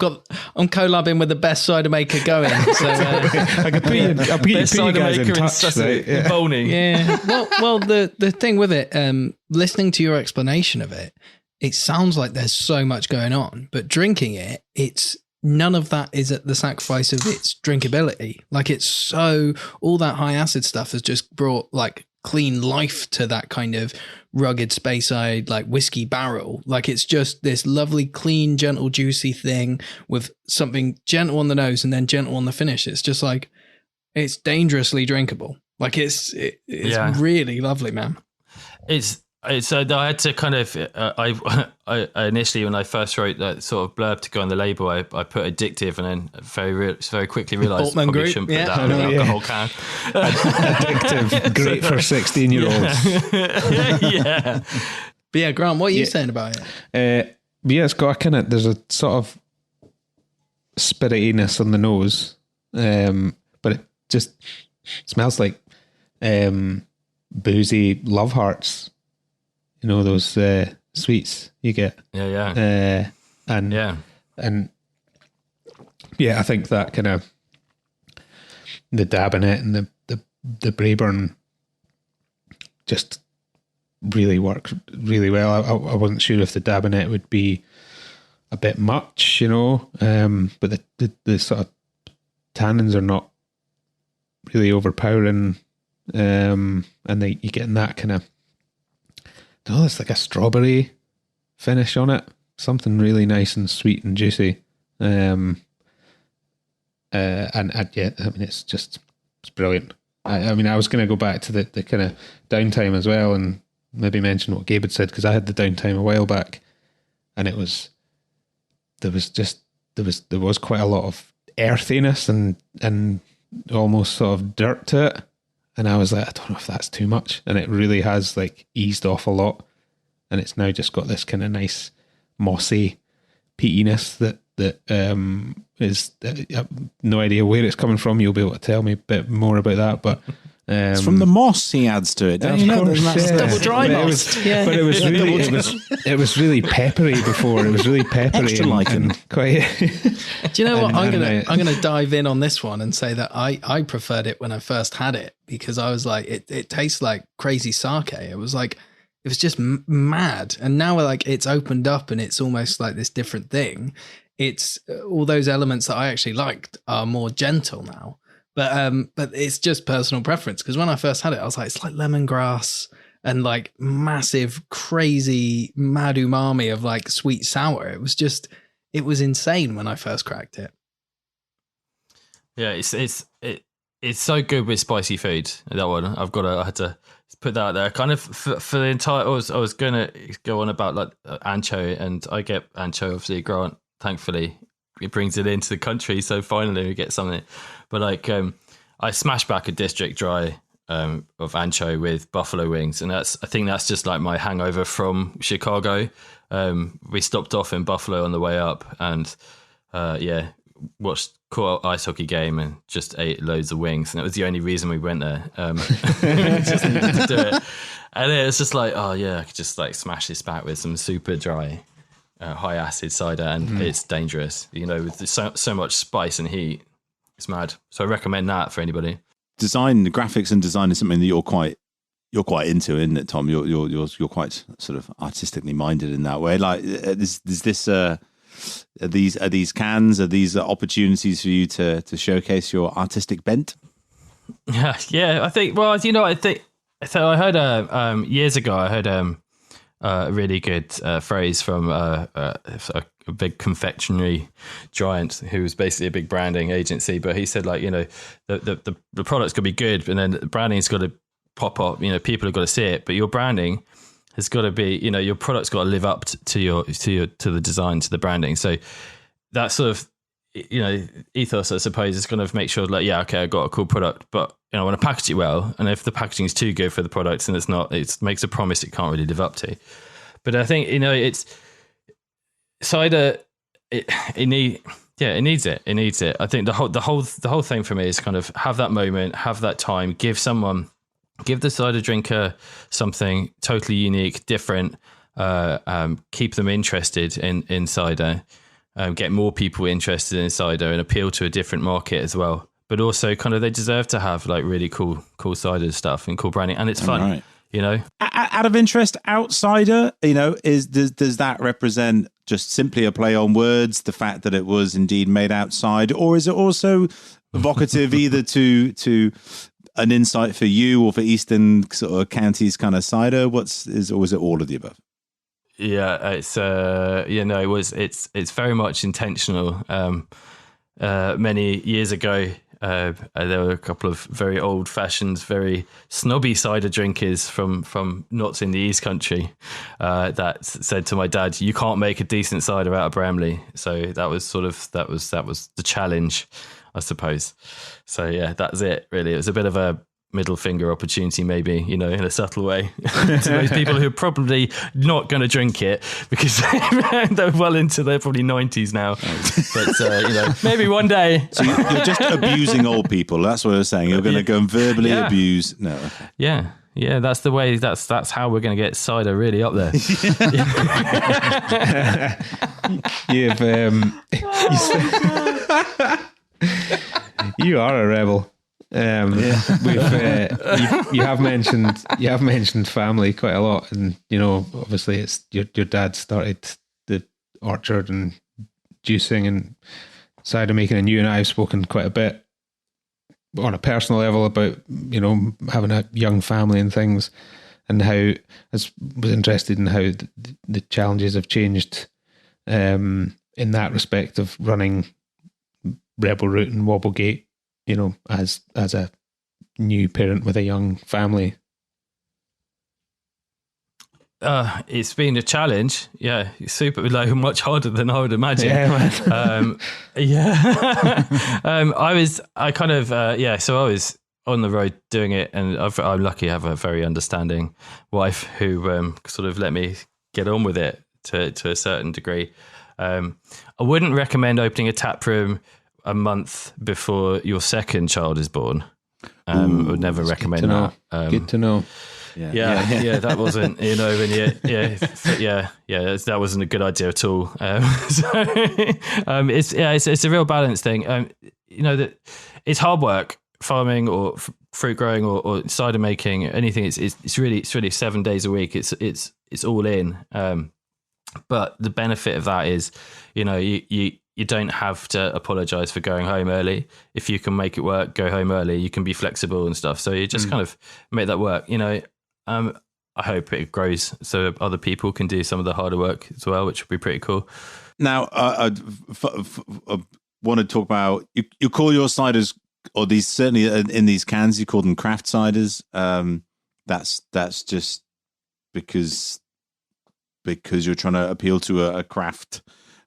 collabing with the best cider maker going. So I could put you guys in touch, right? In Bolney. Yeah. Well, the thing with it, listening to your explanation of it. It sounds like there's so much going on, but drinking it, it's none of that is at the sacrifice of its drinkability. Like all that high acid stuff has just brought like clean life to that kind of rugged Speyside, like whiskey barrel. Like it's just this lovely, clean, gentle, juicy thing with something gentle on the nose and then gentle on the finish. It's just like, it's dangerously drinkable. Like it's really lovely, man. I had to kind of, I initially, when I first wrote that sort of blurb to go on the label, I put addictive, and then very quickly realised I probably shouldn't put that on the alcohol can. Addictive, great for 16-year-olds. Yeah. But yeah, Grant, what are you saying about it? It's got there's a sort of spiritiness on the nose, but it just smells like boozy love hearts. Those sweets you get. Yeah. And Yeah. I think that kind of the dab in it and the Braeburn just really works really well. I wasn't sure if the dab in it would be a bit much, but the sort of tannins are not really overpowering, and you're getting that kind of, it's like a strawberry finish on it, something really nice and sweet and juicy. And it's brilliant. I was going to go back to the kind of downtime as well, and maybe mention what Gabe had said, because I had the downtime a while back, and there was quite a lot of earthiness and almost sort of dirt to it, and I was like, I don't know if that's too much, and it really has like eased off a lot, and it's now just got this kind of nice mossy peatiness that is I have no idea where it's coming from. You'll be able to tell me a bit more about that, but it's from the moss he adds to it. Don't you know? Double dry moss. But it was really peppery before. It was really peppery. Extra lichen. Quite. Do you know what? I'm gonna dive in on this one and say that I preferred it when I first had it, because I was like, it tastes like crazy sake. It was just mad, and now it's opened up and it's almost like this different thing. It's all those elements that I actually liked are more gentle now, but it's just personal preference. Because when I first had it, I was like, it's like lemongrass and like massive, crazy, mad umami of like sweet sour. It was insane when I first cracked it. Yeah, it's so good with spicy food. That one, I had to put that out there. Kind of for the entire. I was going to go on about like ancho, and I get ancho obviously at Grant. Thankfully, it brings it into the country, so finally we get something. But I smashed back a district dry of ancho with buffalo wings, and I think that's just like my hangover from Chicago. We stopped off in Buffalo on the way up, and caught an ice hockey game and just ate loads of wings, and it was the only reason we went there. Just needed to do it, and it was just like, oh yeah, I could just like smash this back with some super dry high acid cider, and it's dangerous, with so much spice and heat. It's mad. So I recommend that for anybody. Design, graphics and design is something that you're quite into, isn't it, Tom? You're quite sort of artistically minded in that way. Like, is this are these cans, are these opportunities for you to showcase your artistic bent? Yeah, I think. Well, I think so. I heard years ago. I heard a really good phrase from a big confectionery giant who was basically a big branding agency. But he said, like, the product's got to be good, and then the branding's got to pop up. People have got to see it, but your branding has got to be, your product's got to live up to the design, to the branding. So that sort of, ethos, I suppose, is going to make sure, like, yeah, okay, I got a cool product, but I want to package it well. And if the packaging is too good for the product, and it makes a promise it can't really live up to. But I think, it's cider. It needs it. It needs it. I think the whole thing for me is kind of have that moment, have that time, give the cider drinker something totally unique, different, keep them interested in cider, get more people interested in cider, and appeal to a different market as well. But also kind of they deserve to have like really cool cider stuff and cool branding, and it's fun. Right. Out of interest, outsider, does that represent just simply a play on words, the fact that it was indeed made outside, or is it also evocative either to an insight for you or for Eastern sort of counties kind of cider? Or was it all of the above? Yeah, it's it's very much intentional. Many years ago, there were a couple of very old-fashioned, very snobby cider drinkers from not in the East Country that said to my dad, "You can't make a decent cider out of Bramley." So that was the challenge, I suppose. So yeah, that's it. Really, it was a bit of a middle finger opportunity, maybe, in a subtle way to those people who are probably not going to drink it because they're well into their probably 90s now. But maybe one day. So you're just abusing old people. That's what I was saying. You're going to go and verbally abuse. No. Yeah. Yeah, that's the way. That's how we're going to get cider really up there. You are a rebel. You have mentioned family quite a lot, and obviously it's your dad started the orchard and juicing and cider making, and you and I have spoken quite a bit on a personal level about having a young family and things, and how I was interested in how the challenges have changed in that respect of running Rebel Root and Wobblegate, as a new parent with a young family. It's been a challenge. Yeah, it's super much harder than I would imagine. Yeah, man. So I was on the road doing it, and I'm lucky to have a very understanding wife who sort of let me get on with it to a certain degree. I wouldn't recommend opening a tap room a month before your second child is born. I would never recommend that. Good to know. Yeah, that wasn't, that wasn't a good idea at all. It's a real balance thing. That it's hard work, farming or fruit growing or cider making, anything. It's really 7 days a week. It's all in. But the benefit of that is, you don't have to apologize for going home early. If you can make it work, go home early. You can be flexible and stuff. So you just kind of make that work. I hope it grows so other people can do some of the harder work as well, which would be pretty cool. Now, I want to talk about, you call your ciders, or these, certainly in these cans, you call them craft ciders. That's just because you're trying to appeal to a craft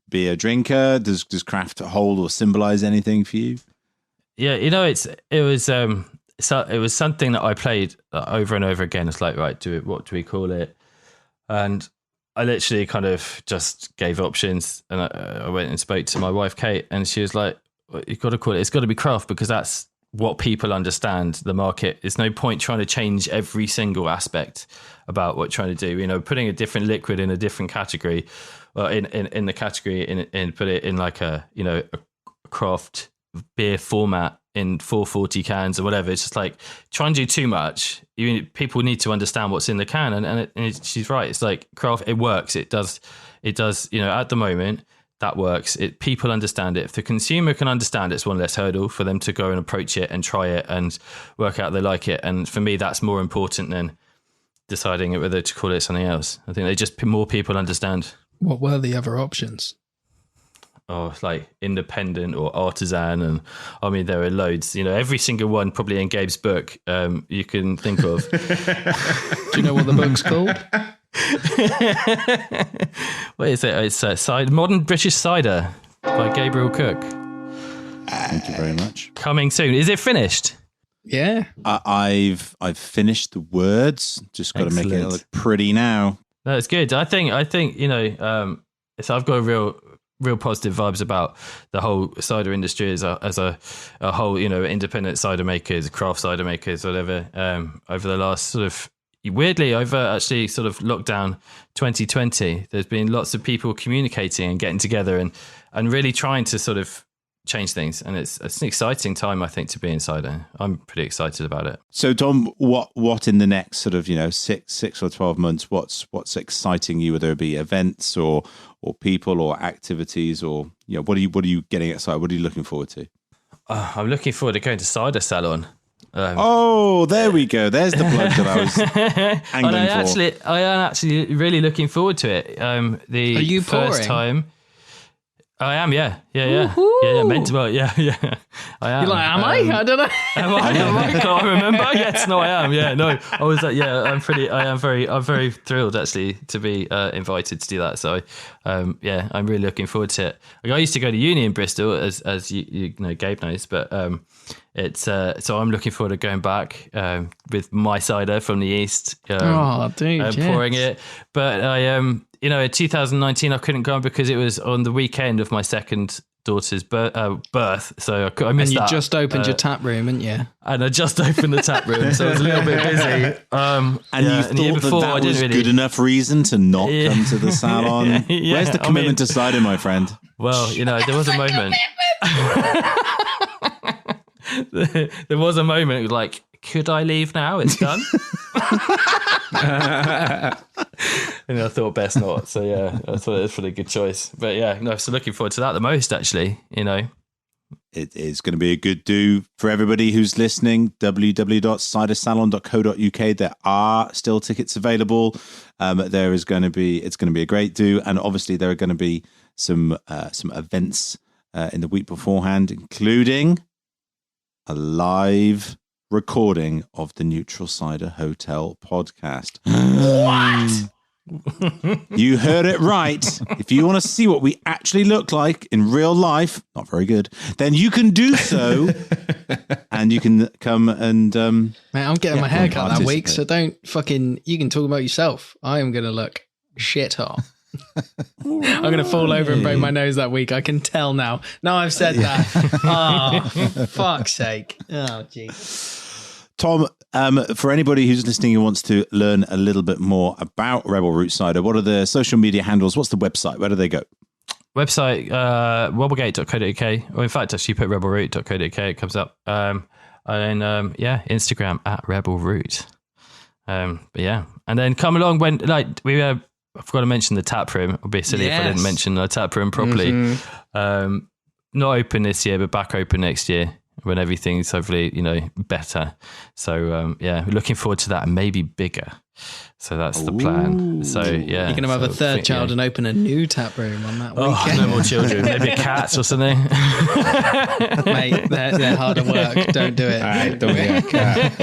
beer drinker. Does craft hold or symbolize anything for you? Yeah, it was something that I played over and over again. It's like, right, what do we call it? And I literally kind of just gave options, and I went and spoke to my wife Kate, and she was like, well, you've got to call it, it's got to be craft, because that's what people understand the market. There's no point trying to change every single aspect about what you're trying to do. Putting a different liquid in a different category, in the category, and put it in like a craft beer format in 440 cans or whatever. It's just like, try and do too much. People need to understand what's in the can, and she's right. It's like craft, it works. It does. At the moment, that works. People understand it. If the consumer can understand it, it's one less hurdle for them to go and approach it and try it and work out they like it. And for me, that's more important than deciding whether to call it something else. I think more people understand. What were the other options? Oh, like independent or artisan, and I mean there are loads. Every single one probably in Gabe's book you can think of. Do you know what the book's called? What is it? It's Modern British Cider by Gabriel Cook. Thank you very much. Coming soon. Is it finished? Yeah. I've finished the words. Just got to make it look pretty now. No, it's good. I think so I've got real positive vibes about the whole cider industry as a whole. Independent cider makers, craft cider makers, whatever. Over the last sort of, weirdly, over actually sort of lockdown 2020, there's been lots of people communicating and getting together and really trying to sort of change things, and it's an exciting time, I think, to be in cider. I'm pretty excited about it. So Tom, what in the next sort of 6 or 12 months, what's exciting you, whether it be events or people or activities, or what are you getting excited, what are you looking forward to? I'm looking forward to going to Cider Salon. There we go. There's the plug that I was angling for. I am actually really looking forward to it. Are you first pouring? time. I am, yeah. Meant to, well, yeah. I am. You're like, am I? I don't know. Am I? Can't remember. Yes, no, I am. Yeah, no, I was like, yeah. I'm very thrilled actually to be invited to do that. So, I'm really looking forward to it. I used to go to uni in Bristol, as you know, Gabe knows, but it's so I'm looking forward to going back with my cider from the east. Pouring it, but in 2019 I couldn't go because it was on the weekend of my second daughter's birth. So I And missed you that. just opened your tap room, hadn't you? And I just opened the tap room, so I was a little bit busy. And you thought that was good enough reason to not come to the salon? Yeah, Where's the commitment to cider, my friend? Well, there was a moment. There was a moment like, could I leave now? It's done. And I thought best not. So yeah, I thought it was a pretty good choice. But yeah, no, so looking forward to that the most, actually. It is going to be a good do for everybody who's listening. www.cidersalon.co.uk. There are still tickets available. It's going to be a great do, and obviously there are going to be some events in the week beforehand, including a live recording of the Neutral Cider Hotel podcast. What? You heard it right. If you want to see what we actually look like in real life, not very good, then you can do so. And you can come and... Mate, I'm getting my hair cut that week, so don't fucking... You can talk about yourself. I am going to look shit hot. I'm going to fall over and break my nose that week. I can tell now. No, I've said that. Oh, fuck's sake. Oh, jeez. Tom, for anybody who's listening who wants to learn a little bit more about Rebel Root Cider, what are the social media handles? What's the website? Where do they go? Website, wobblegate.co.uk. Or in fact, actually put rebelroot.co.uk, it comes up. And Instagram at Rebel Root. But yeah, and then come along when, like, I forgot to mention the tap room. It would be silly if I didn't mention the tap room properly. Mm-hmm. Not open this year, but back open next year when everything's hopefully, better. So, we're looking forward to that and maybe bigger. So that's the plan. So, yeah. You're going to have a third child and open a new tap room on that weekend. No more children. Maybe cats or something. Mate, they're hard at work. Don't do it. All right, don't be a cat.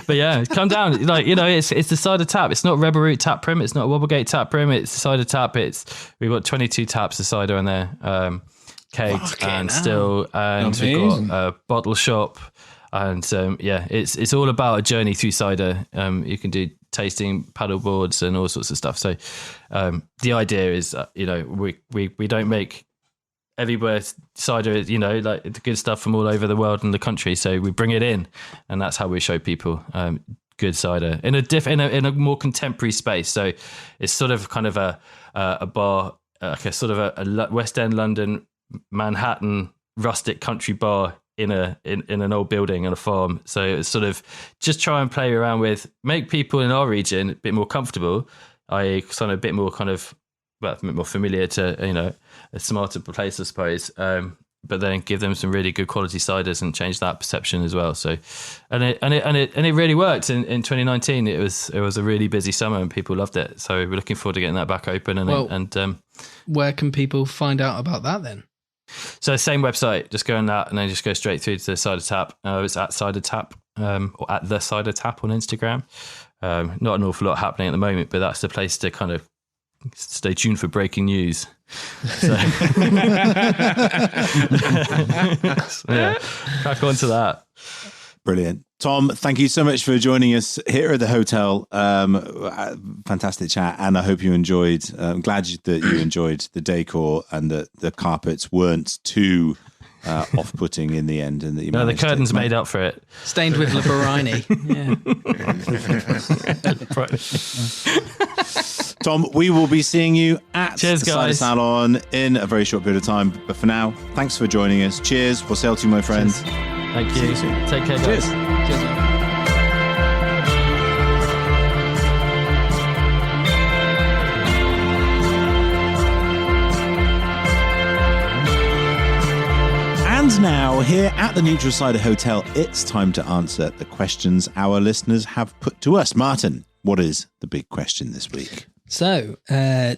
But yeah, come down. It's the cider tap. It's not Rebel Root tap room. It's not Wobblegate tap room. It's the cider tap. We've got 22 taps of cider in there. Kegged and still, and we've got a bottle shop, and it's all about a journey through cider. You can do tasting paddle boards and all sorts of stuff. So the idea is, we don't make everywhere cider, like the good stuff from all over the world and the country. So we bring it in, and that's how we show people good cider in a more contemporary space. So it's sort of kind of a bar, like a sort of a West End London, Manhattan rustic country bar in an old building on a farm. So it's sort of just try and play around with, make people in our region a bit more comfortable, a bit more familiar to a smarter place, I suppose. But then give them some really good quality ciders and change that perception as well. So, and it really worked in 2019. It was a really busy summer and people loved it. So we're looking forward to getting that back open. And where can people find out about that then? So same website, just go on that and then just go straight through to the Cider Tap. It's at Cider Tap or at the Cider Tap on Instagram. Not an awful lot happening at the moment, but that's the place to kind of stay tuned for breaking news. So, crack on to that. Brilliant. Tom, thank you so much for joining us here at the hotel. Fantastic chat, and I hope you enjoyed. I'm glad that you enjoyed the decor and that the carpets weren't too off-putting in the end. And that the curtains made up for it. Stained with Labarini. Tom, we will be seeing you at Cheers, the Cider guys. Salon in a very short period of time. But for now, thanks for joining us. Cheers. We'll sail to you, my friend. Cheers. Thank you. See you soon. Take care, guys. Cheers. Cheers, man. And now, here at the Neutral Cider Hotel, it's time to answer the questions our listeners have put to us. Martyn, what is the big question this week? So,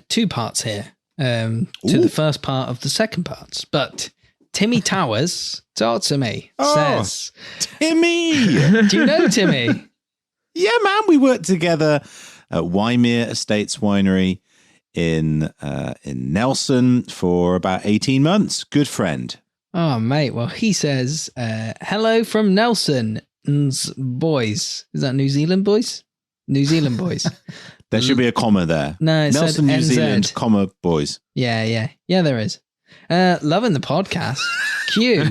2 parts here to the first part of the second part. But Timmy Towers, talk to me, says... Timmy! Do you know Timmy? Yeah, man, we worked together at Wymer Estates Winery in Nelson for about 18 months. Good friend. Oh, mate. Well, he says, hello from Nelson's boys. Is that New Zealand boys? New Zealand boys. There should be a comma there. No, it Nelson, said New NZ. Zealand, comma, boys. Yeah, there is. Loving the podcast. Q.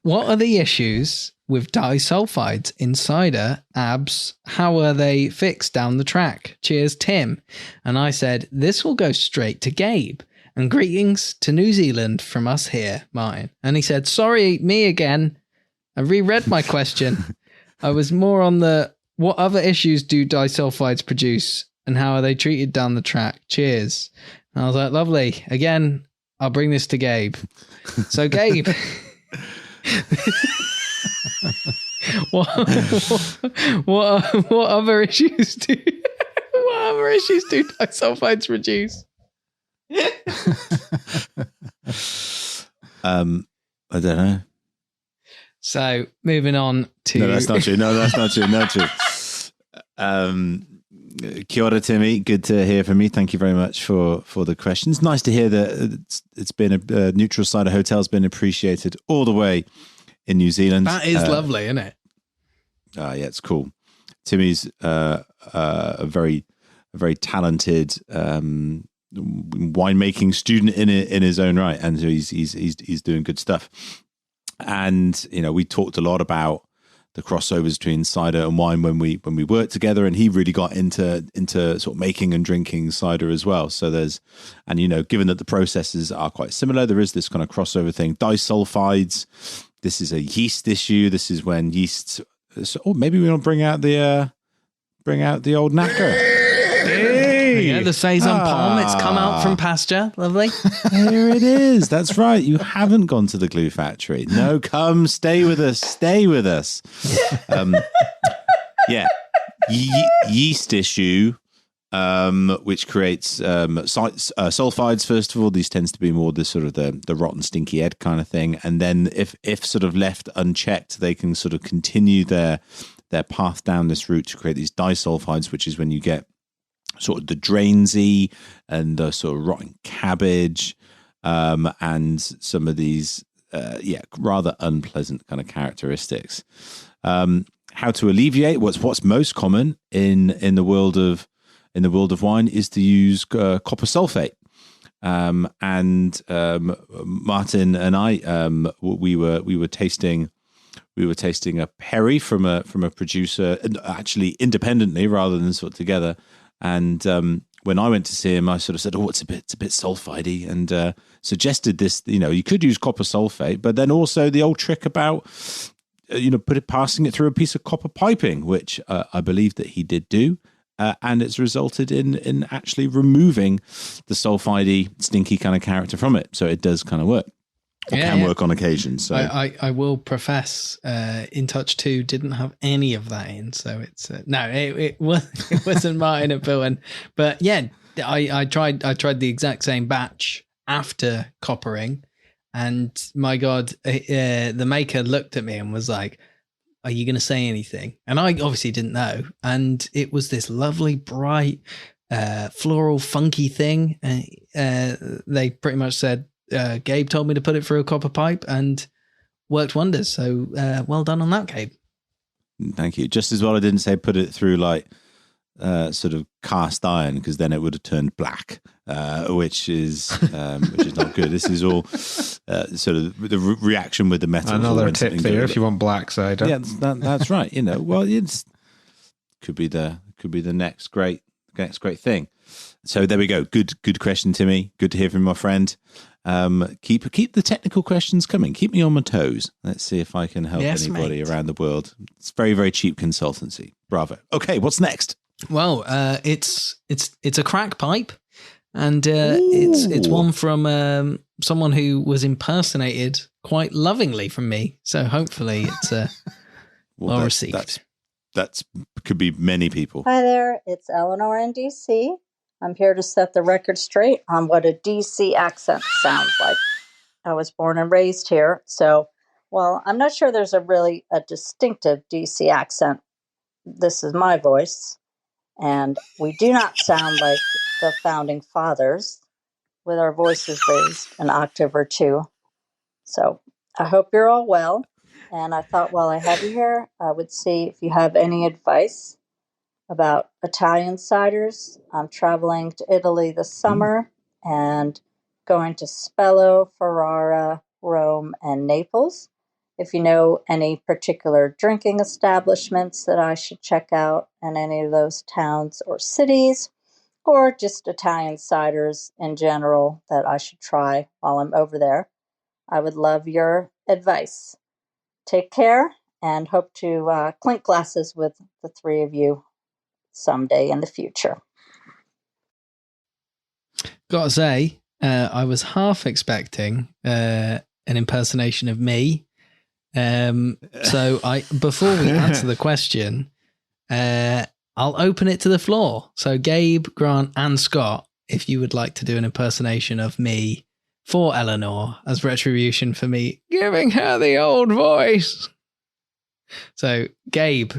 What are the issues with disulfides in cider, abs? How are they fixed down the track? Cheers, Tim. And I said, this will go straight to Gabe. And greetings to New Zealand from us here, Martyn. And he said, sorry, me again. I reread my question. I was more on the, what other issues do disulfides produce and how are they treated down the track? Cheers. And I was like, lovely. Again, I'll bring this to Gabe. So Gabe, what other issues do disulfides produce? I don't know. So moving on to No, that's not true. Not true. Kia ora, Timmy. Good to hear from you. Thank you very much for the questions. Nice to hear that it's been a Neutral Cider Hotel's been appreciated all the way in New Zealand. That is lovely, isn't it? Yeah, it's cool. Timmy's a very talented winemaking student in his own right, and so he's doing good stuff. And we talked a lot about the crossovers between cider and wine when we worked together, and he really got into sort of making and drinking cider as well. So given that the processes are quite similar, there is this kind of crossover thing. Disulfides, this is a yeast issue. This is when yeast. Oh, maybe we want to bring out the old knacker. Yeah, the Saison Palm, it's come out from pasture. Lovely. Here it is. That's right. You haven't gone to the glue factory. No, come, stay with us. Yeah. Yeast issue, which creates sulfides, first of all. These tends to be more the sort of the rotten, stinky egg kind of thing. And then if sort of left unchecked, they can sort of continue their path down this route to create these disulfides, which is when you get sort of the drainsy and the sort of rotten cabbage, and some of these, rather unpleasant kind of characteristics. How to alleviate what's most common in the world of wine is to use copper sulfate. And Martyn and I, we were tasting a perry from a producer, actually independently rather than sort of together. And when I went to see him, I sort of said, "Oh, it's a bit sulfidey," and suggested this. You could use copper sulfate, but then also the old trick about passing it through a piece of copper piping, which I believe that he did do, and it's resulted in actually removing the sulfidey, stinky kind of character from it. So it does kind of work. Can work on occasion. So I will profess, In Touch 2 didn't have any of that in. So it's it wasn't Martyn and Bill. But yeah, I tried the exact same batch after coppering, and my God, the maker looked at me and was like, "Are you going to say anything?" And I obviously didn't know. And it was this lovely, bright, floral, funky thing. They pretty much said, Gabe told me to put it through a copper pipe and worked wonders. So well done on that, Gabe. Thank you. Just as well I didn't say put it through like sort of cast iron, because then it would have turned black, which is not good. This is all sort of the reaction with the metal. Another tip there if you want black cider. Yeah, that's right. Well, it's could be the next great thing. So there we go. Good question, Timmy. Good to hear from my friend. Keep the technical questions coming. Keep me on my toes. Let's see if I can help anybody around the world. It's very, very cheap consultancy. Bravo. Okay, what's next? Well, it's a crack pipe, and it's one from someone who was impersonated quite lovingly from me. So hopefully it's well received. That's could be many people. Hi there, it's Eleanor in DC. I'm here to set the record straight on what a DC accent sounds like. I was born and raised here, so, well, I'm not sure there's a distinctive DC accent. This is my voice, and we do not sound like the founding fathers with our voices raised an octave or two. So I hope you're all well, and I thought while I have you here, I would see if you have any advice about Italian ciders. I'm traveling to Italy this summer, and going to Spello, Ferrara, Rome, and Naples. If you know any particular drinking establishments that I should check out in any of those towns or cities, or just Italian ciders in general that I should try while I'm over there, I would love your advice. Take care and hope to clink glasses with the three of you someday in the future. Gotta say, I was half expecting an impersonation of me. So before we answer the question, I'll open it to the floor. So Gabe, Grant, and Scott, if you would like to do an impersonation of me for Eleanor as retribution for me giving her the old voice. So Gabe.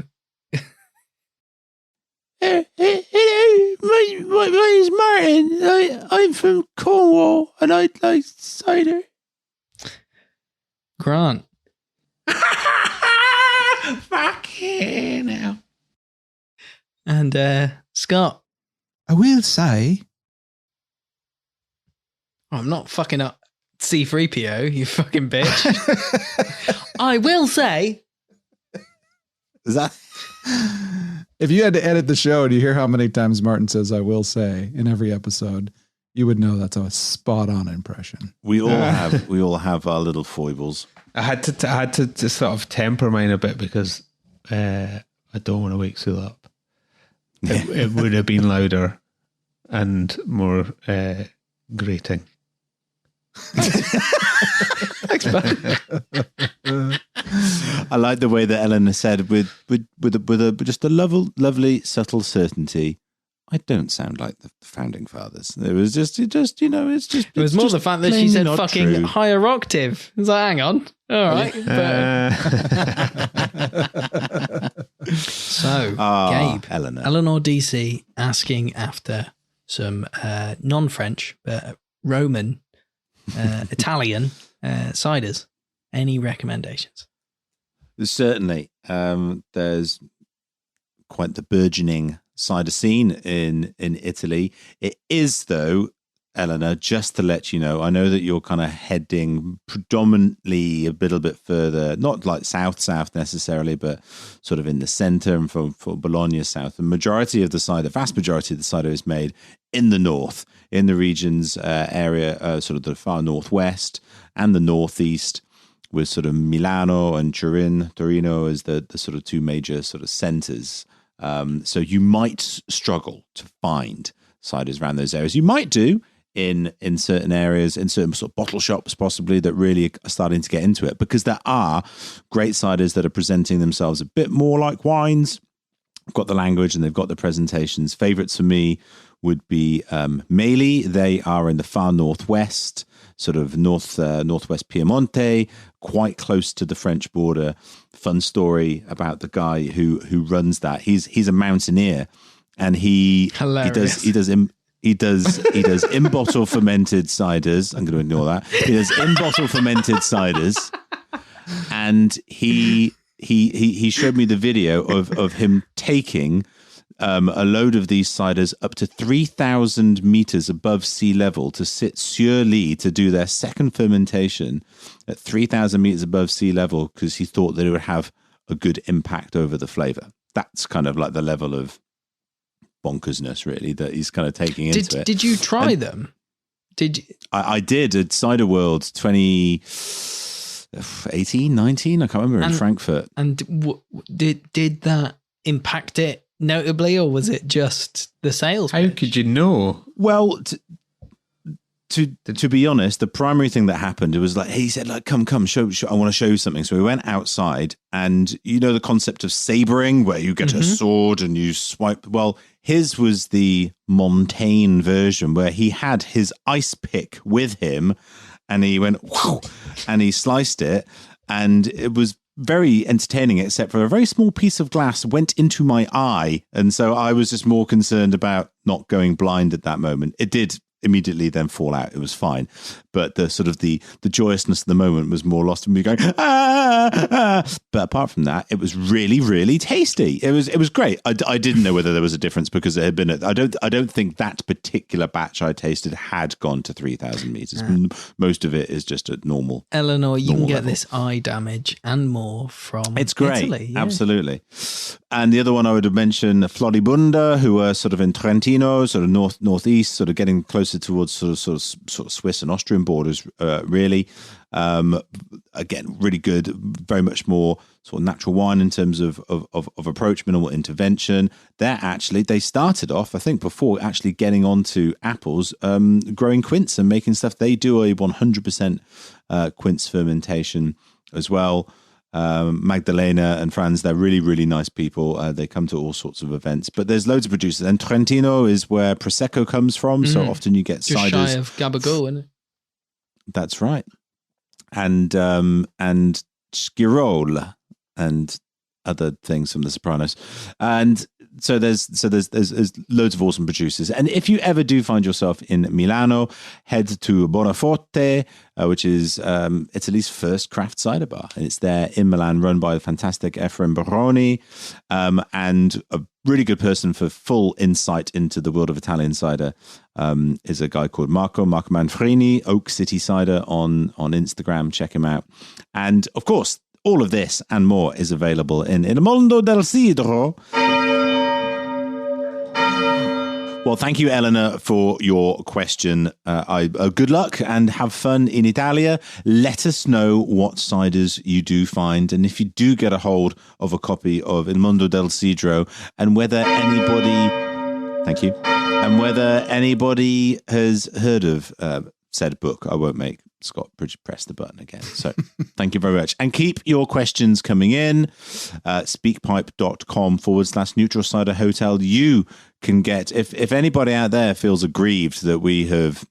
Hello, my name's Martin. I'm from Cornwall and I'd like cider. Grant. Fucking hell. And Scott. I will say, I'm not fucking up C3PO, you fucking bitch. I will say. Is that? if you had to edit the show and you hear how many times Martin says "I will say" in every episode, you would know that's a spot-on impression. We all have our little foibles. I had to sort of temper mine a bit because I don't want to wake Sue up. It would have been louder and more grating. Thanks, bud. I like the way that Eleanor said with just a lovely subtle certainty. I don't sound like the founding fathers. It was just It was more the fact that she said fucking true. higher octave. I was like, hang on. All right. So, Gabe, Eleanor DC asking after some non-French, but Roman, Italian ciders. Any recommendations? Certainly. There's quite the burgeoning cider scene in Italy. It is, though, Eleanor, just to let you know, I know that you're kind of heading predominantly a little bit further, not like south necessarily, but sort of in the center and for Bologna south. The majority of the cider, vast majority of the cider is made in the north, in the regions area, sort of the far northwest and the northeast, with sort of Milano and Torino as the sort of two major sort of centers. So you might struggle to find ciders around those areas. You might do in certain areas, in certain sort of bottle shops possibly, that really are starting to get into it, because there are great ciders that are presenting themselves a bit more like wines. They've got the language and they've got the presentations. Favorites for me would be Meli. They are in the far northwest, sort of northwest Piemonte, quite close to the French border. Fun story about the guy who runs that. He's a mountaineer, and he does in bottle fermented ciders. I'm going to ignore that. He does in bottle fermented ciders, and he showed me the video of him taking a load of these ciders up to 3,000 meters above sea level to sit sur lit to do their second fermentation at 3,000 meters above sea level, because he thought that it would have a good impact over the flavor. That's kind of like the level of bonkersness, really, that he's kind of taking into it. Did you try them? Did you? I did at Cider World 2018, 19, I can't remember, in Frankfurt. And did that impact it notably, or was it just the sales pitch? How could you know? Well, to be honest, the primary thing that happened, it was like, hey, he said, like, come, show, I want to show you something. So we went outside, and you know the concept of sabering, where you get a sword and you swipe. Well, his was the Montaigne version, where he had his ice pick with him, and he went, whoa, and he sliced it, and it was very entertaining, except for a very small piece of glass went into my eye. And so I was just more concerned about not going blind at that moment. It did immediately then fall out. It was fine. but the sort of the joyousness of the moment was more lost in me going, ah. But apart from that, it was really, really tasty. It was great. I didn't know whether there was a difference because it had been, I don't think that particular batch I tasted had gone to 3,000 meters. Most of it is just a normal. Eleanor, you can get level. this eye damage and more from It's great. Italy, yeah. Absolutely. And the other one I would have mentioned, Floribunda, who are sort of in Trentino, sort of northeast, sort of getting closer towards sort of Swiss and Austrian borders, really. Again, really good, very much more sort of natural wine in terms of approach, minimal intervention. They started off, I think, before actually getting onto apples, growing quince and making stuff. They do a 100% quince fermentation as well. Magdalena and Franz, they're really, really nice people. They come to all sorts of events, but there's loads of producers. And Trentino is where Prosecco comes from, so often you get just ciders. shy of Gabagool, isn't it? That's right. And Schirol and other things from The Sopranos. And so there's loads of awesome producers. And if you ever do find yourself in Milano, head to Bonaforte, which is Italy's first craft cider bar. And it's there in Milan, run by the fantastic Efraim Baroni, and a really good person for full insight into the world of Italian cider is a guy called Marco Manfrini, Oak City Cider on Instagram. Check him out. And of course, all of this and more is available in Il Mondo del Cidro. Well, thank you, Eleanor, for your question. Good luck and have fun in Italia. Let us know what ciders you do find, and if you do get a hold of a copy of Il Mondo del Cidro, and whether anybody has heard of said book. I won't make Scott press the button again. So thank you very much. And keep your questions coming in. Speakpipe.com/Neutral Cider Hotel. You can get, if anybody out there feels aggrieved that we have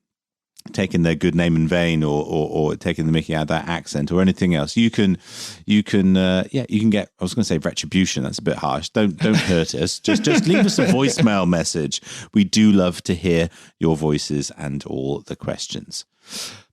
taken their good name in vain or taken the mickey out of that accent or anything else, you can get, I was going to say retribution. That's a bit harsh. Don't hurt us. Just leave us a voicemail message. We do love to hear your voices and all the questions.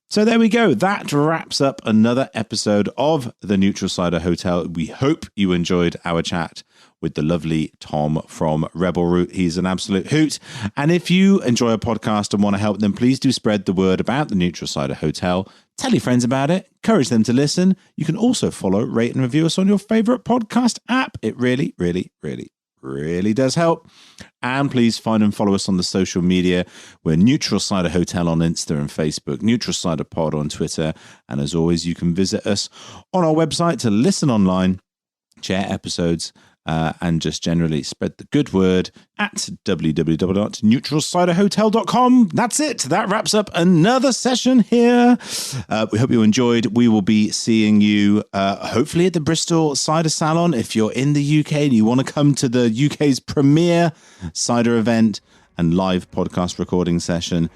So there we go. That wraps up another episode of the Neutral Cider Hotel. We hope you enjoyed our chat with the lovely Tom from Rebel Root. He's an absolute hoot. And if you enjoy a podcast and want to help them, please do spread the word about the Neutral Cider Hotel. Tell your friends about it. Encourage them to listen. You can also follow, rate, and review us on your favorite podcast app. It really, really, really, really does help. And please find and follow us on the social media. We're Neutral Cider Hotel on Insta and Facebook, Neutral Cider Pod on Twitter. And as always, you can visit us on our website to listen online, share episodes, and just generally spread the good word at www.neutralciderhotel.com. That's it. That wraps up another session here. We hope you enjoyed. We will be seeing you hopefully at the Bristol Cider Salon. If you're in the UK and you want to come to the UK's premier cider and live podcast recording session,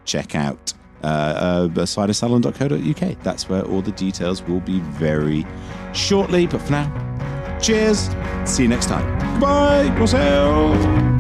check out cidersalon.co.uk. That's where all the details will be very shortly. But for now, cheers. See you next time. Goodbye. Yourself.